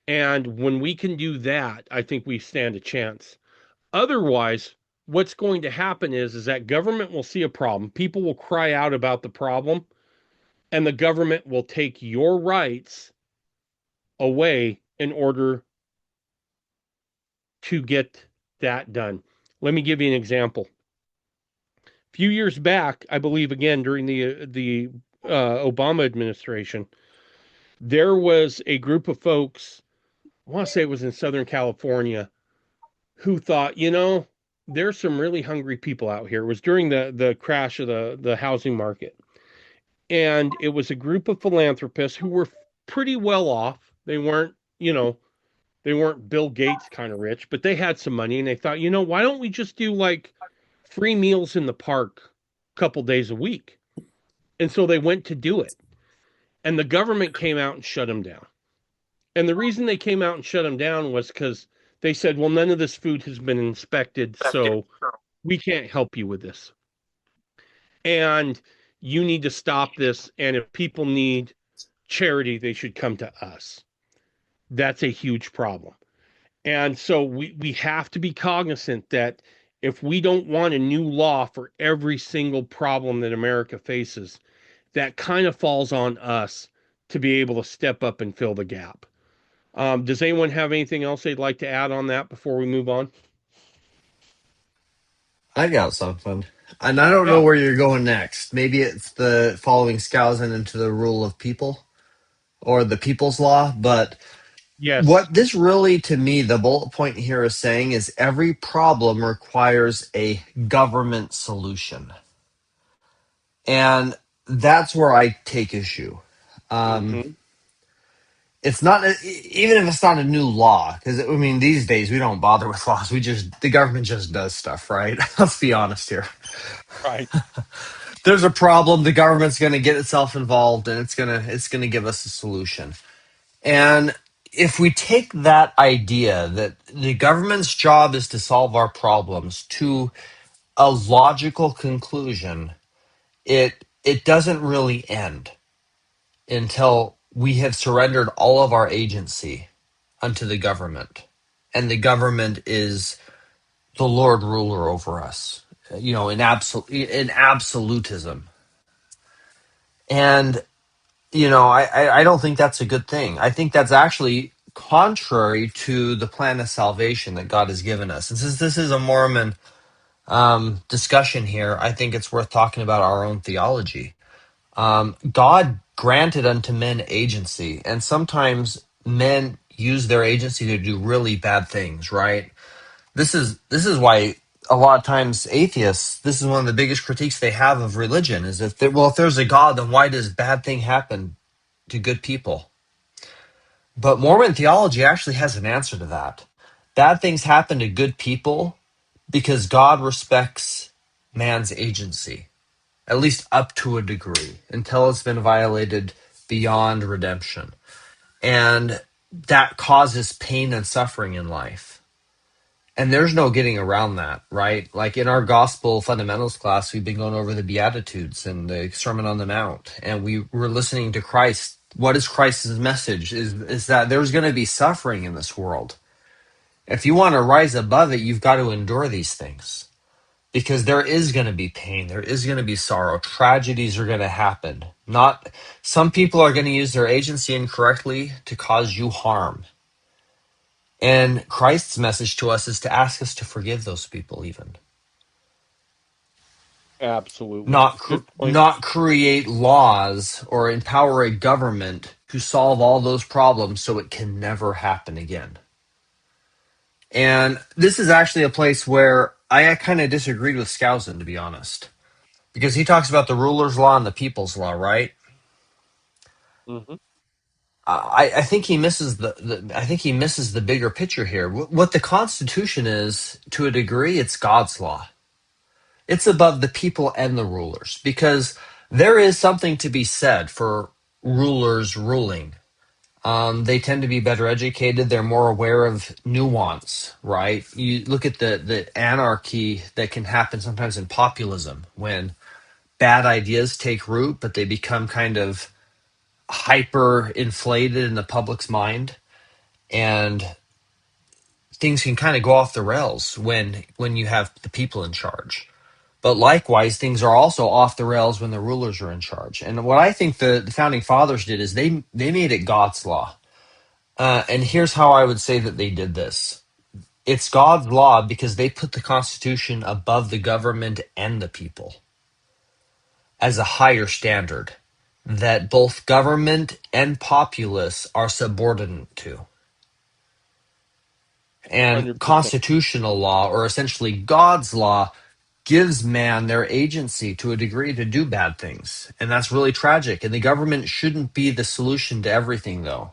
And when we can do that, I think we stand a chance. Otherwise, what's going to happen is that government will see a problem, people will cry out about the problem, and the government will take your rights away in order to get that done. Let me give you an example. A few years back, I believe again during the Obama administration, there was a group of folks, I want to say it was in Southern California, who thought, there's some really hungry people out here. It was during the crash of the housing market. And it was a group of philanthropists who were pretty well off. They weren't, they weren't Bill Gates kind of rich, but they had some money and they thought, why don't we just do like free meals in the park a couple days a week? And so they went to do it. And the government came out and shut them down. And the reason they came out and shut them down was because they said, well, none of this food has been inspected, so we can't help you with this. And you need to stop this. And if people need charity, they should come to us. That's a huge problem. And so we have to be cognizant that if we don't want a new law for every single problem that America faces, that kind of falls on us to be able to step up and fill the gap. Does anyone have anything else they'd like to add on that before we move on? I got something. And I don't know Yeah. where you're going next. Maybe it's the following Skousen into the rule of people or the people's law. But Yes. what this really, to me, the bullet point here is saying is every problem requires a government solution. And that's where I take issue. Um, Mm-hmm. it's not, even if it's not a new law, because I mean, these days we don't bother with laws. The government just does stuff, right? Let's be honest here. Right. There's a problem, the government's going to get itself involved and it's going to give us a solution. And if we take that idea that the government's job is to solve our problems to a logical conclusion, it doesn't really end until we have surrendered all of our agency unto the government, and the government is the Lord ruler over us, in absolutism. And I don't think that's a good thing. I think that's actually contrary to the plan of salvation that God has given us. And since this is a Mormon discussion here, I think it's worth talking about our own theology. God granted unto men agency, and sometimes men use their agency to do really bad things, right? This is why a lot of times atheists, this is one of the biggest critiques they have of religion, is if there's a God, then why does bad thing happen to good people? But Mormon theology actually has an answer to that. Bad things happen to good people because God respects man's agency, at least up to a degree, until it's been violated beyond redemption. And that causes pain and suffering in life. And there's no getting around that, right? Like in our gospel fundamentals class, we've been going over the Beatitudes and the Sermon on the Mount, and we were listening to Christ. What is Christ's message? Is that there's going to be suffering in this world. If you want to rise above it, you've got to endure these things because there is going to be pain. There is going to be sorrow. Tragedies are going to happen. Some people are going to use their agency incorrectly to cause you harm. And Christ's message to us is to ask us to forgive those people, even Absolutely. not Good point. not create laws or empower a government to solve all those problems so it can never happen again. And this is actually a place where I kind of disagreed with Skousen, to be honest, because he talks about the ruler's law and the people's law, right? Mm-hmm. I think he misses the bigger picture here. What the Constitution is, to a degree, it's God's law. It's above the people and the rulers because there is something to be said for rulers ruling. They tend to be better educated. They're more aware of nuance, right? You look at the anarchy that can happen sometimes in populism when bad ideas take root, but they become kind of hyper inflated in the public's mind. And things can kind of go off the rails when you have the people in charge. But likewise, things are also off the rails when the rulers are in charge. And what I think the founding fathers did is they made it God's law. And here's how I would say that they did this. It's God's law because they put the Constitution above the government and the people as a higher standard that both government and populace are subordinate to. And 100%. constitutional law, or essentially God's law, gives man their agency to a degree to do bad things. And that's really tragic. And the government shouldn't be the solution to everything, though.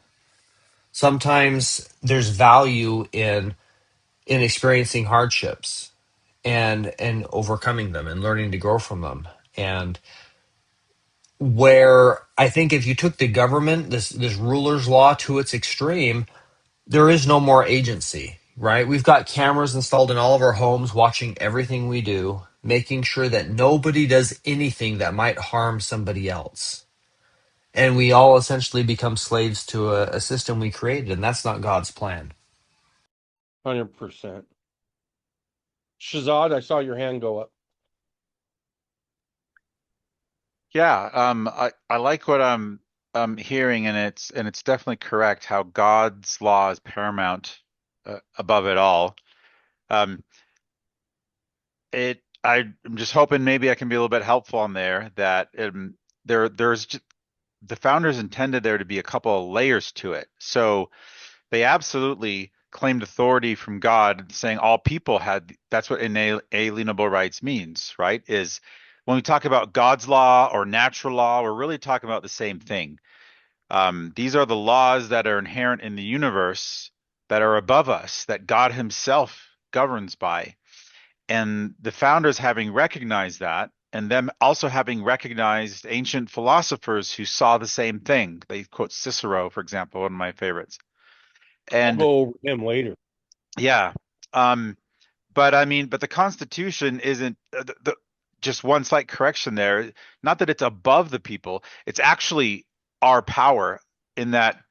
Sometimes there's value in experiencing hardships and overcoming them and learning to grow from them. And where I think if you took the government, this ruler's law to its extreme, there is no more agency, right? We've got cameras installed in all of our homes watching everything we do, making sure that nobody does anything that might harm somebody else. And we all essentially become slaves to a system we created, and that's not God's plan. 100%. Shazad, I saw your hand go up. Yeah, I like what I'm hearing, and it's definitely correct how God's law is paramount above it all. I'm just hoping maybe I can be a little bit helpful on there that there's just, the founders intended there to be a couple of layers to it. So they absolutely claimed authority from God, saying all people had. That's what inalienable rights means, right? Is when we talk about God's law or natural law, we're really talking about the same thing. These are the laws that are inherent in the universe that are above us, that God himself governs by. And the founders having recognized that, and them also having recognized ancient philosophers who saw the same thing. They quote Cicero, for example, one of my favorites. And We'll go over him later. yeah, but I mean, but the Constitution isn't just one slight correction there. Not that it's above the people; it's actually our power in that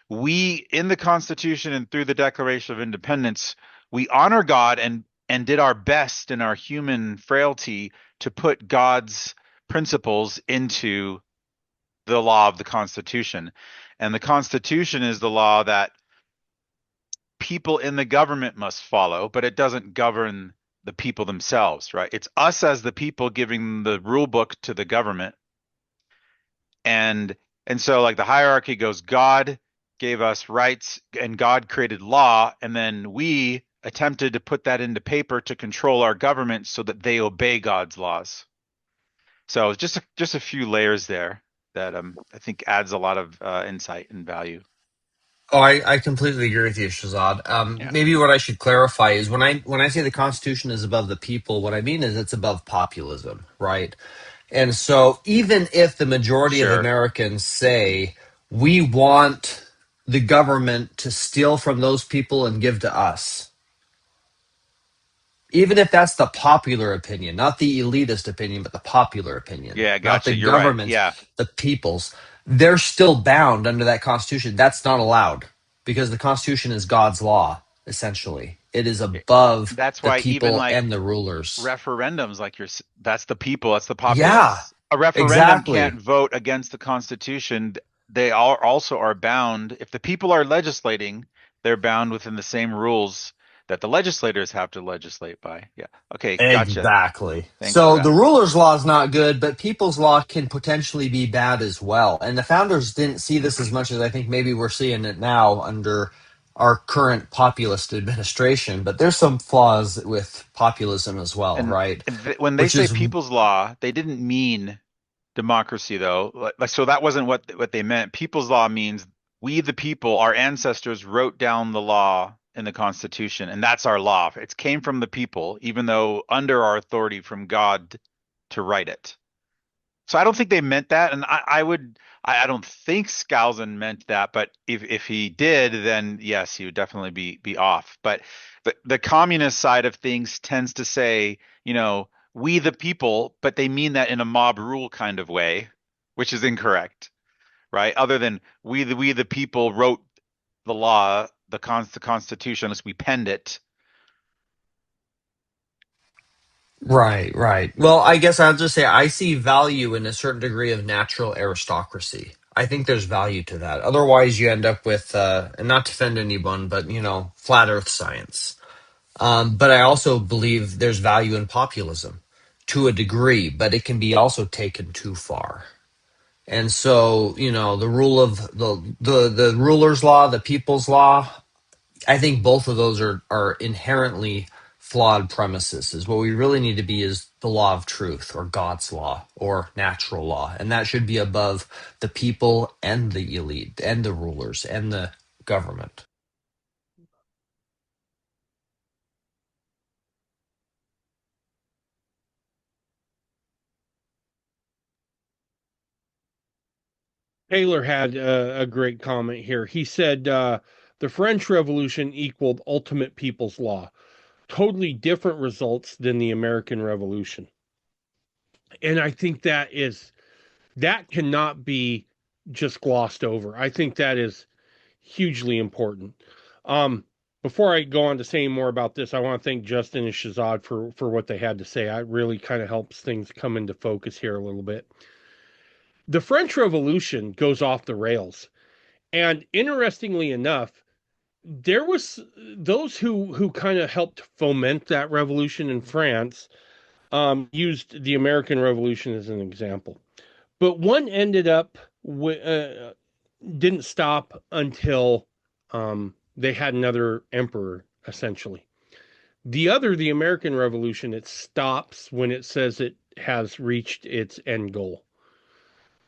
we, in the Constitution and through the Declaration of Independence, we honor God and did our best in our human frailty to put God's principles into the law of the Constitution. And the Constitution is the law that people in the government must follow, but it doesn't govern the people themselves, right? It's us as the people giving the rule book to the government. And so like the hierarchy goes, God gave us rights and God created law, and then we attempted to put that into paper to control our government so that they obey God's laws. So just a few layers there that I think adds a lot of insight and value. Oh, I completely agree with you, Shazad. Yeah. Maybe what I should clarify is when I say the Constitution is above the people, what I mean is it's above populism, right? And so even if the majority of Sure. Americans say we want the government to steal from those people and give to us, even if that's the popular opinion, not the elitist opinion, but the popular opinion, Yeah, not gotcha. the You're right. government's, Yeah. the people's, they're still bound under that Constitution. That's not allowed because the Constitution is God's law, essentially. It is above That's the why even people like and the rulers. referendums, like that's the people, that's the Yeah, populace. A referendum exactly. can't vote against the Constitution. They also are bound. If the people are legislating, they're bound within the same rules that the legislators have to legislate by. Yeah. Okay. Gotcha. Exactly. Thanks So for the that. ruler's law is not good, but people's law can potentially be bad as well. And the founders didn't see this as much as I think maybe we're seeing it now under our current populist administration. But there's some flaws with populism as well, And right? when they Which say is people's law, they didn't mean democracy, though. Like, so that wasn't what they meant. People's law means we, the people, our ancestors wrote down the law in the Constitution, and that's our law. It came from the people, even though under our authority from God to write it. So I don't think they meant that, and I don't think Skousen meant that. But if he did, then yes, he would definitely be off. But the communist side of things tends to say, we the people, but they mean that in a mob rule kind of way, which is incorrect, right? Other than we the people wrote the law the Constitution, unless we penned it. Right, right. Well, I guess I'll just say I see value in a certain degree of natural aristocracy. I think there's value to that. Otherwise, you end up with, and not to offend anyone, but flat Earth science. But I also believe there's value in populism to a degree, but it can be also taken too far. And so, the rule of the ruler's law, the people's law, I think both of those are inherently flawed premises. Is what we really need to be is the law of truth or God's law or natural law. And that should be above the people and the elite and the rulers and the government. Taylor had a great comment here. He said the French Revolution equaled ultimate people's law. Totally different results than the American Revolution. And I think that cannot be just glossed over. I think that is hugely important. Before I go on to saying more about this, I want to thank Justin and Shazad for what they had to say. It really kind of helps things come into focus here a little bit. The French Revolution goes off the rails. And interestingly enough, there was those who kind of helped foment that revolution in France, used the American Revolution as an example. But one ended up didn't stop until they had another emperor, essentially. The other, the American Revolution, it stops when it says it has reached its end goal.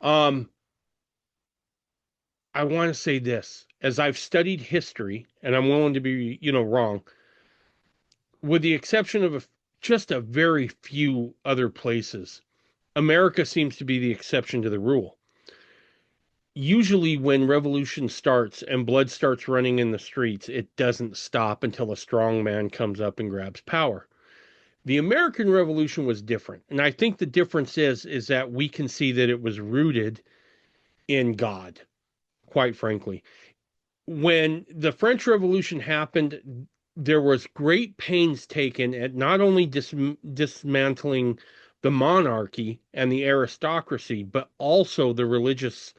I want to say this, as I've studied history, and I'm willing to be, wrong, with the exception of just a very few other places, America seems to be the exception to the rule. Usually, when revolution starts and blood starts running in the streets, it doesn't stop until a strong man comes up and grabs power. The American Revolution was different, and I think the difference is that we can see that it was rooted in God, quite frankly. When the French Revolution happened, there was great pains taken at not only dismantling the monarchy and the aristocracy, but also the religious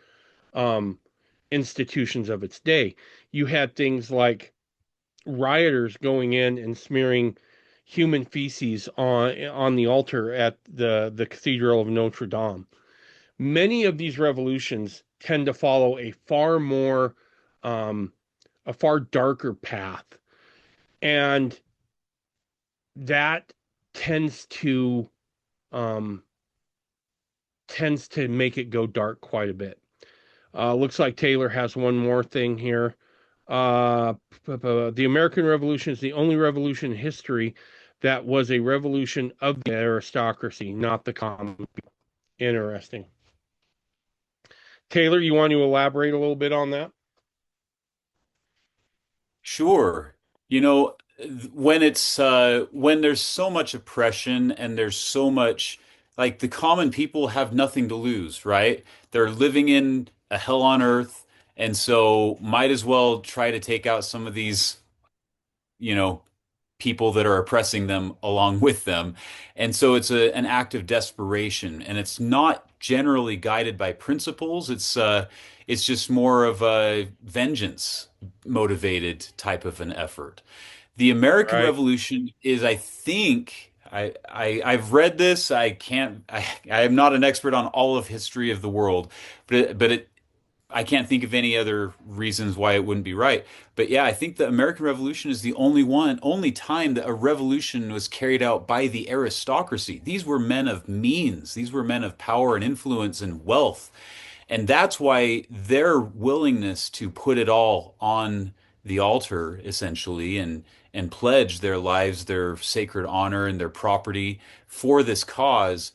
um, institutions of its day. You had things like rioters going in and smearing human feces on the altar at the Cathedral of Notre Dame. Many of these revolutions tend to follow um, a far darker path, and that tends to um, tends to make it go dark quite a bit. Looks like Taylor has one more thing here. The American Revolution is the only revolution in history that was a revolution of the aristocracy, not the common people. Interesting. Taylor, you want to elaborate a little bit on that? Sure. You know, when there's so much oppression and there's so much, like, the common people have nothing to lose, right? They're living in a hell on earth, and so might as well try to take out some of these, you know, people that are oppressing them along with them. And so it's an act of desperation, and it's not generally guided by principles. It's just more of a vengeance motivated type of an effort. The American Right. Revolution is, I think, I've read this. I am not an expert on all of history of the world, but I can't think of any other reasons why it wouldn't be right. But yeah, I think the American Revolution is the only time that a revolution was carried out by the aristocracy. These were men of means. These were men of power and influence and wealth. And that's why their willingness to put it all on the altar, essentially, and pledge their lives, their sacred honor, and their property for this cause,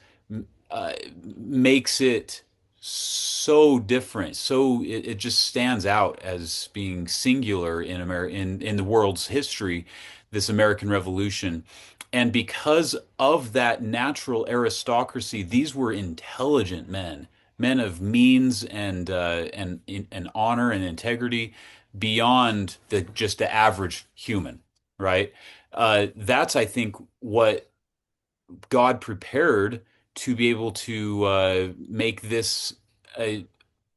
uh, makes it so different. So it just stands out as being singular in the world's history, this American Revolution. And because of that natural aristocracy, these were intelligent men, men of means and honor and integrity, beyond just the average human, right? That's, I think, what God prepared to be able to make this uh,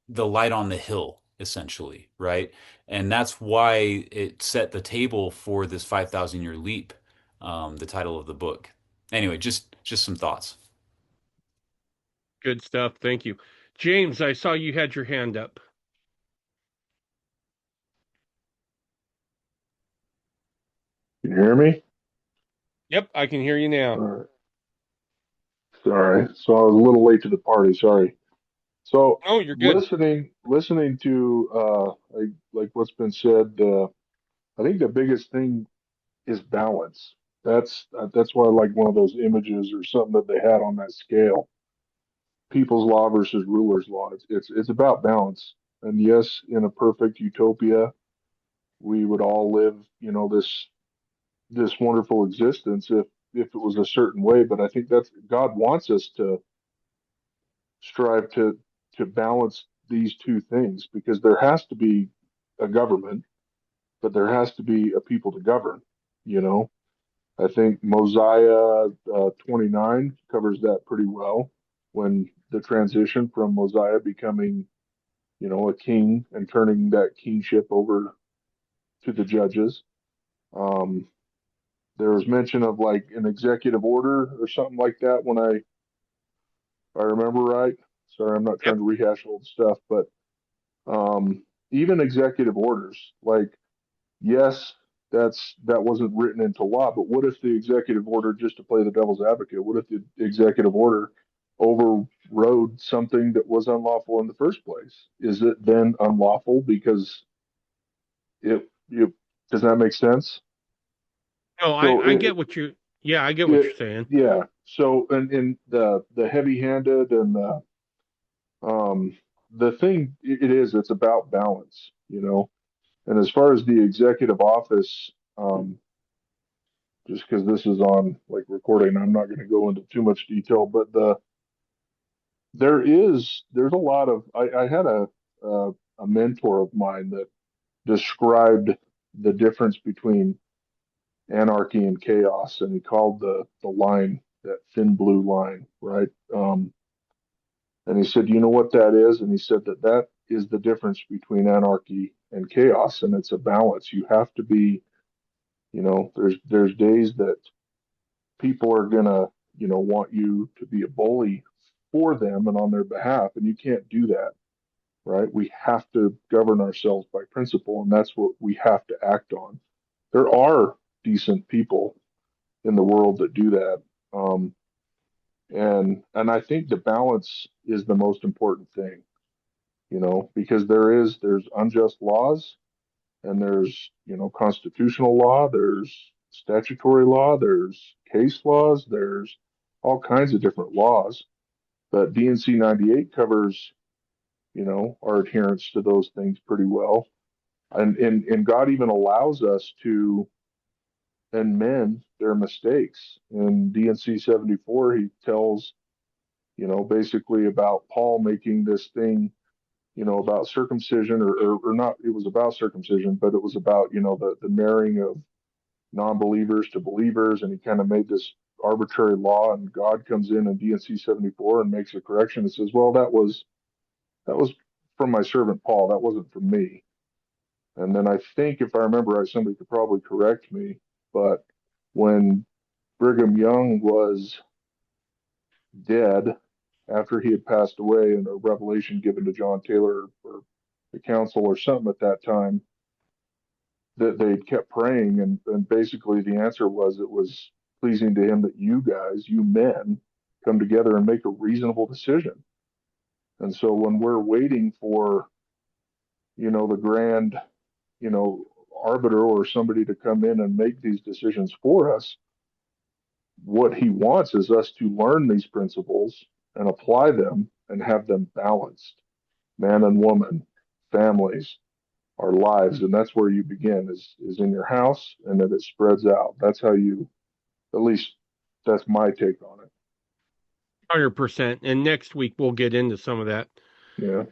the light on the hill, essentially, right? And that's why it set the table for this 5,000 year leap, the title of the book. Anyway, just some thoughts. Good stuff. Thank you. James, I saw you had your hand up. Can you hear me? Yep, I can hear you All now. right. Sorry. So I was a little late to the party. Sorry. So Oh, you're good. listening to like what's been said, I think the biggest thing is balance. That's why I like one of those images or something that they had on that scale. People's law versus ruler's law. It's about balance. And yes, in a perfect utopia, we would all live, this wonderful existence if it was a certain way. But I think that's God wants us to strive to balance these two things because there has to be a government, but there has to be a people to govern. You know, I think Mosiah 29 covers that pretty well when the transition from Mosiah becoming, a king and turning that kingship over to the judges. Um, there was mention of like an executive order or something like that when if I remember right. Sorry, I'm not trying Yep. to rehash old stuff, but um, even executive orders, like yes, that wasn't written into law, but what if the executive order, just to play the devil's advocate, what if the executive order overrode something that was unlawful in the first place? Is it then unlawful because it does that make sense? No, So I get what you. Yeah, I get what it you're saying. yeah. So and the heavy-handed and um the thing it's about balance. And as far as the executive office, just because this is on like recording, I'm not going to go into too much detail, but there's a lot of I had a mentor of mine that described the difference between anarchy and chaos, and he called the line that thin blue line, right? And he said, you know what that is? And he said that is the difference between anarchy and chaos, and it's a balance. You have to be, there's days that people are gonna, want you to be a bully for them and on their behalf, and you can't do that, right? We have to govern ourselves by principle, and that's what we have to act on. There are decent people in the world that do that, and I think the balance is the most important thing, because there's unjust laws and there's constitutional law, there's statutory law, there's case laws, there's all kinds of different laws. But DNC 98 covers our adherence to those things pretty well, and God even allows us to amend their mistakes. In DNC 74, he tells basically about Paul making this thing about circumcision or not, it was about circumcision, but it was about, the marrying of non-believers to believers. And he kind of made this arbitrary law, and God comes in DNC 74 and makes a correction and says, well, that was from my servant Paul. That wasn't from me. And then I think if I remember right, somebody could probably correct me, but when Brigham Young was dead, after he had passed away, and a revelation given to John Taylor or the council or something at that time, that they kept praying, and basically the answer was it was pleasing to him that you guys, you men, come together and make a reasonable decision. And so when we're waiting for, the grand, you know, arbiter or somebody to come in and make these decisions for us, what he wants is us to learn these principles and apply them and have them balanced, man and woman, families, our lives. And that's where you begin is in your house, and then it spreads out. That's how you, at least that's my take on it. 100%. And next week we'll get into some of that. Yeah.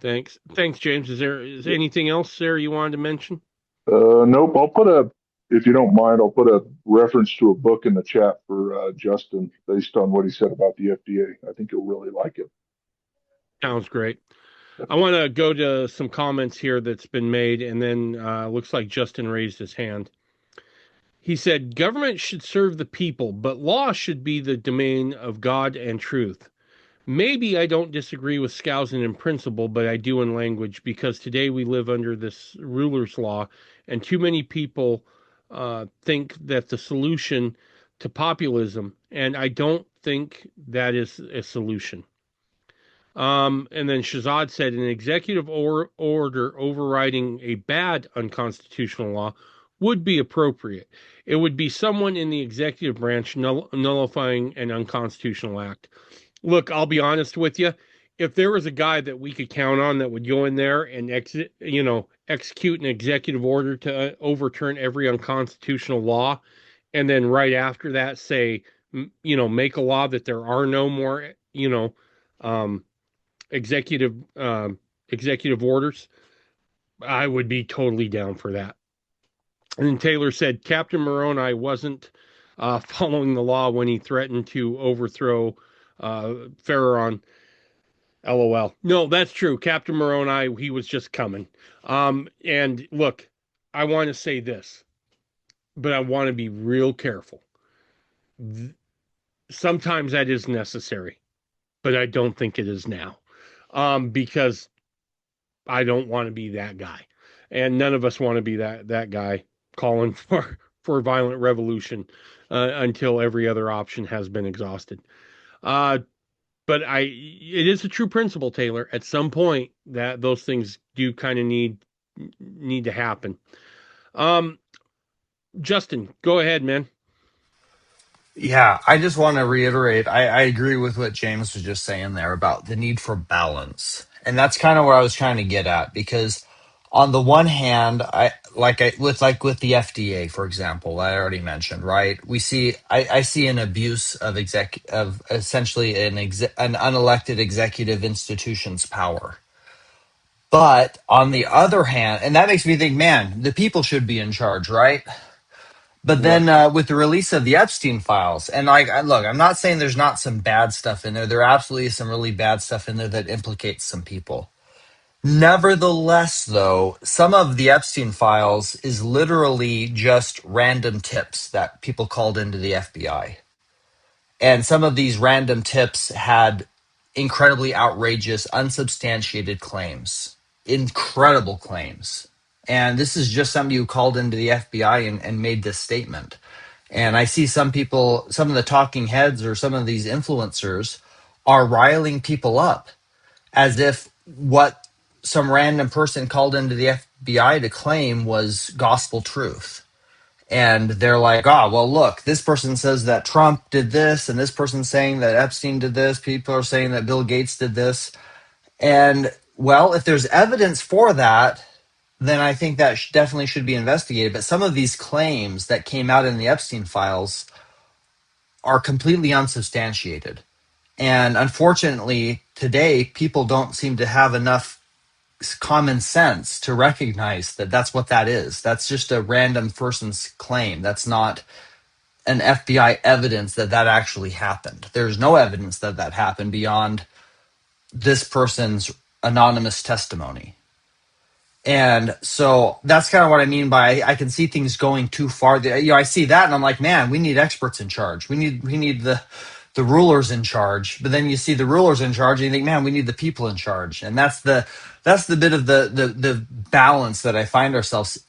Thanks, James. Is there anything else there you wanted to mention? Nope. If you don't mind, I'll put a reference to a book in the chat for Justin based on what he said about the FDA. I think you'll really like it. Sounds great. I want to go to some comments here that's been made, and then looks like Justin raised his hand. He said, government should serve the people, but law should be the domain of God and truth. Maybe I don't disagree with Skousen in principle, but I do in language, because today we live under this ruler's law, and too many people think that the solution to populism, and I don't think that is a solution. And then Shahzad said, an executive order overriding a bad unconstitutional law would be appropriate. It would be someone in the executive branch nullifying an unconstitutional act. Look, I'll be honest with you. If there was a guy that we could count on that would go in there and execute an executive order to overturn every unconstitutional law, and then right after that say, make a law that there are no more, executive orders, I would be totally down for that. And then Taylor said Captain Moroni wasn't following the law when he threatened to overthrow Farron. LOL. No, that's true. Captain Moroni, he was just coming. And look, I want to say this, but I want to be real careful. Sometimes that is necessary, but I don't think it is now. Because I don't want to be that guy, and none of us want to be that guy calling for violent revolution until every other option has been exhausted. But it is a true principle, Taylor. At some point, that those things do kind of need to happen. Justin, go ahead, man. Yeah, I just want to reiterate, I agree with what James was just saying there about the need for balance. And that's kind of where I was trying to get at, because on the one hand, with the FDA, for example, I already mentioned, right? I see an abuse of essentially an unelected executive institution's power. But on the other hand, and that makes me think, man, the people should be in charge, right? But then with the release of the Epstein files, and look, I'm not saying there's not some bad stuff in there. There absolutely is some really bad stuff in there that implicates some people. Nevertheless, though, some of the Epstein files is literally just random tips that people called into the FBI. And some of these random tips had incredibly outrageous, unsubstantiated claims. Incredible claims. And this is just somebody who called into the FBI and made this statement. And I see some people, some of the talking heads or some of these influencers are riling people up as if what some random person called into the FBI to claim was gospel truth. And they're like, well, look, this person says that Trump did this, and this person's saying that Epstein did this. People are saying that Bill Gates did this. And, well, if there's evidence for that, then I think that definitely should be investigated. But some of these claims that came out in the Epstein files are completely unsubstantiated. And unfortunately, today, people don't seem to have enough common sense to recognize that that's what that is. That's just a random person's claim. That's not an FBI evidence that actually happened. There's no evidence that happened beyond this person's anonymous testimony. And so that's kind of what I mean by I can see things going too far. I see that and I'm like, man, we need experts in charge. We need the rulers in charge. But then you see the rulers in charge and you think, man, we need the people in charge. And that's the bit of the balance that I find ourselves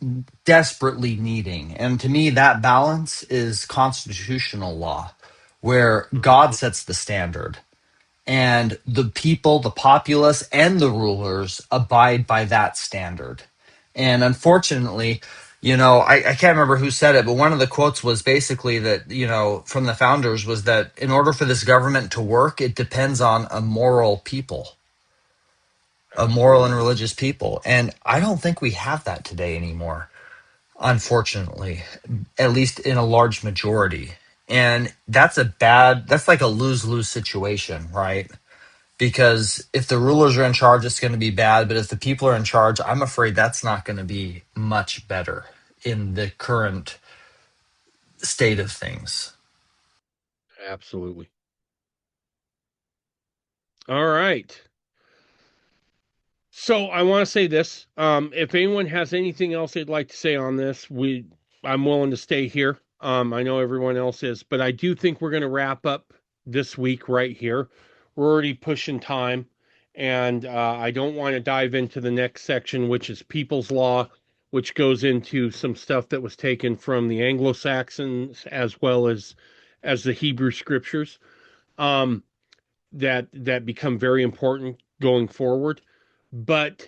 desperately needing. And to me, that balance is constitutional law, where God sets the standard. And the people, the populace, and the rulers abide by that standard. And unfortunately, I can't remember who said it, but one of the quotes was basically that, from the founders was that in order for this government to work, it depends on a moral people, a moral and religious people. And I don't think we have that today anymore, unfortunately, at least in a large majority. And that's like a lose-lose situation, right? Because if the rulers are in charge, it's going to be bad. But if the people are in charge, I'm afraid that's not going to be much better in the current state of things. Absolutely. All right. So I want to say this. If anyone has anything else they'd like to say on this, I'm willing to stay here. I know everyone else is, but I do think we're going to wrap up this week right here. We're already pushing time, and I don't want to dive into the next section, which is People's Law, which goes into some stuff that was taken from the Anglo-Saxons as well as the Hebrew scriptures, that become very important going forward. But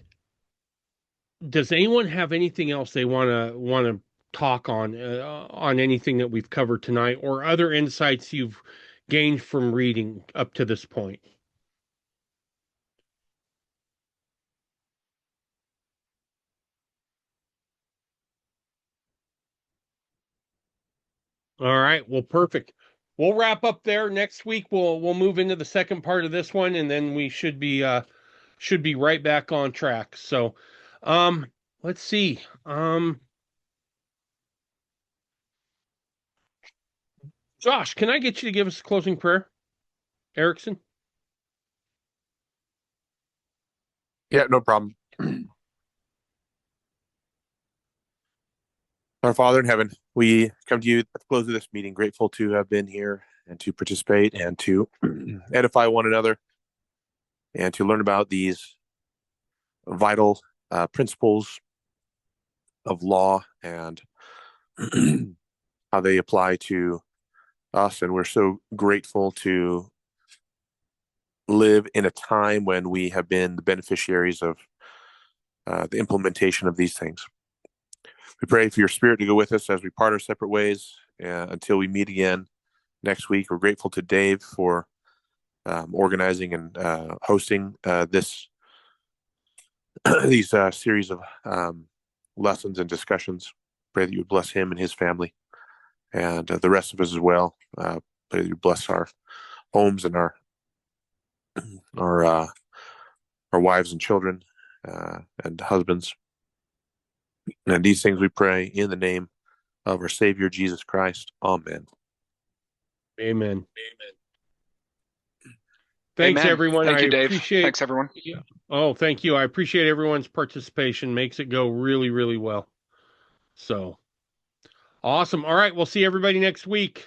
does anyone have anything else they want to talk on anything that we've covered tonight, or other insights you've gained from reading up to this point? All right, well, perfect. We'll wrap up there. Next week we'll move into the second part of this one, and then we should be right back on track. So, let's see. Josh, can I get you to give us a closing prayer? Erickson? Yeah, no problem. Our Father in heaven, we come to you at the close of this meeting, grateful to have been here and to participate and to edify one another and to learn about these vital principles of law and how they apply to us. And we're so grateful to live in a time when we have been the beneficiaries of the implementation of these things. We pray for your Spirit to go with us as we part our separate ways until we meet again next week. We're grateful to Dave for organizing and hosting these series of lessons and discussions. Pray that you would bless him and his family and the rest of us as well. Pray that you bless our homes and our wives and children and husbands. And these things we pray in the name of our Savior, Jesus Christ. Amen. Amen. Thanks, Amen. everyone. Thank you, I Dave. appreciate. Thanks, everyone. Oh, thank you. I appreciate everyone's participation. Makes it go really, really well. So awesome. All right. We'll see everybody next week.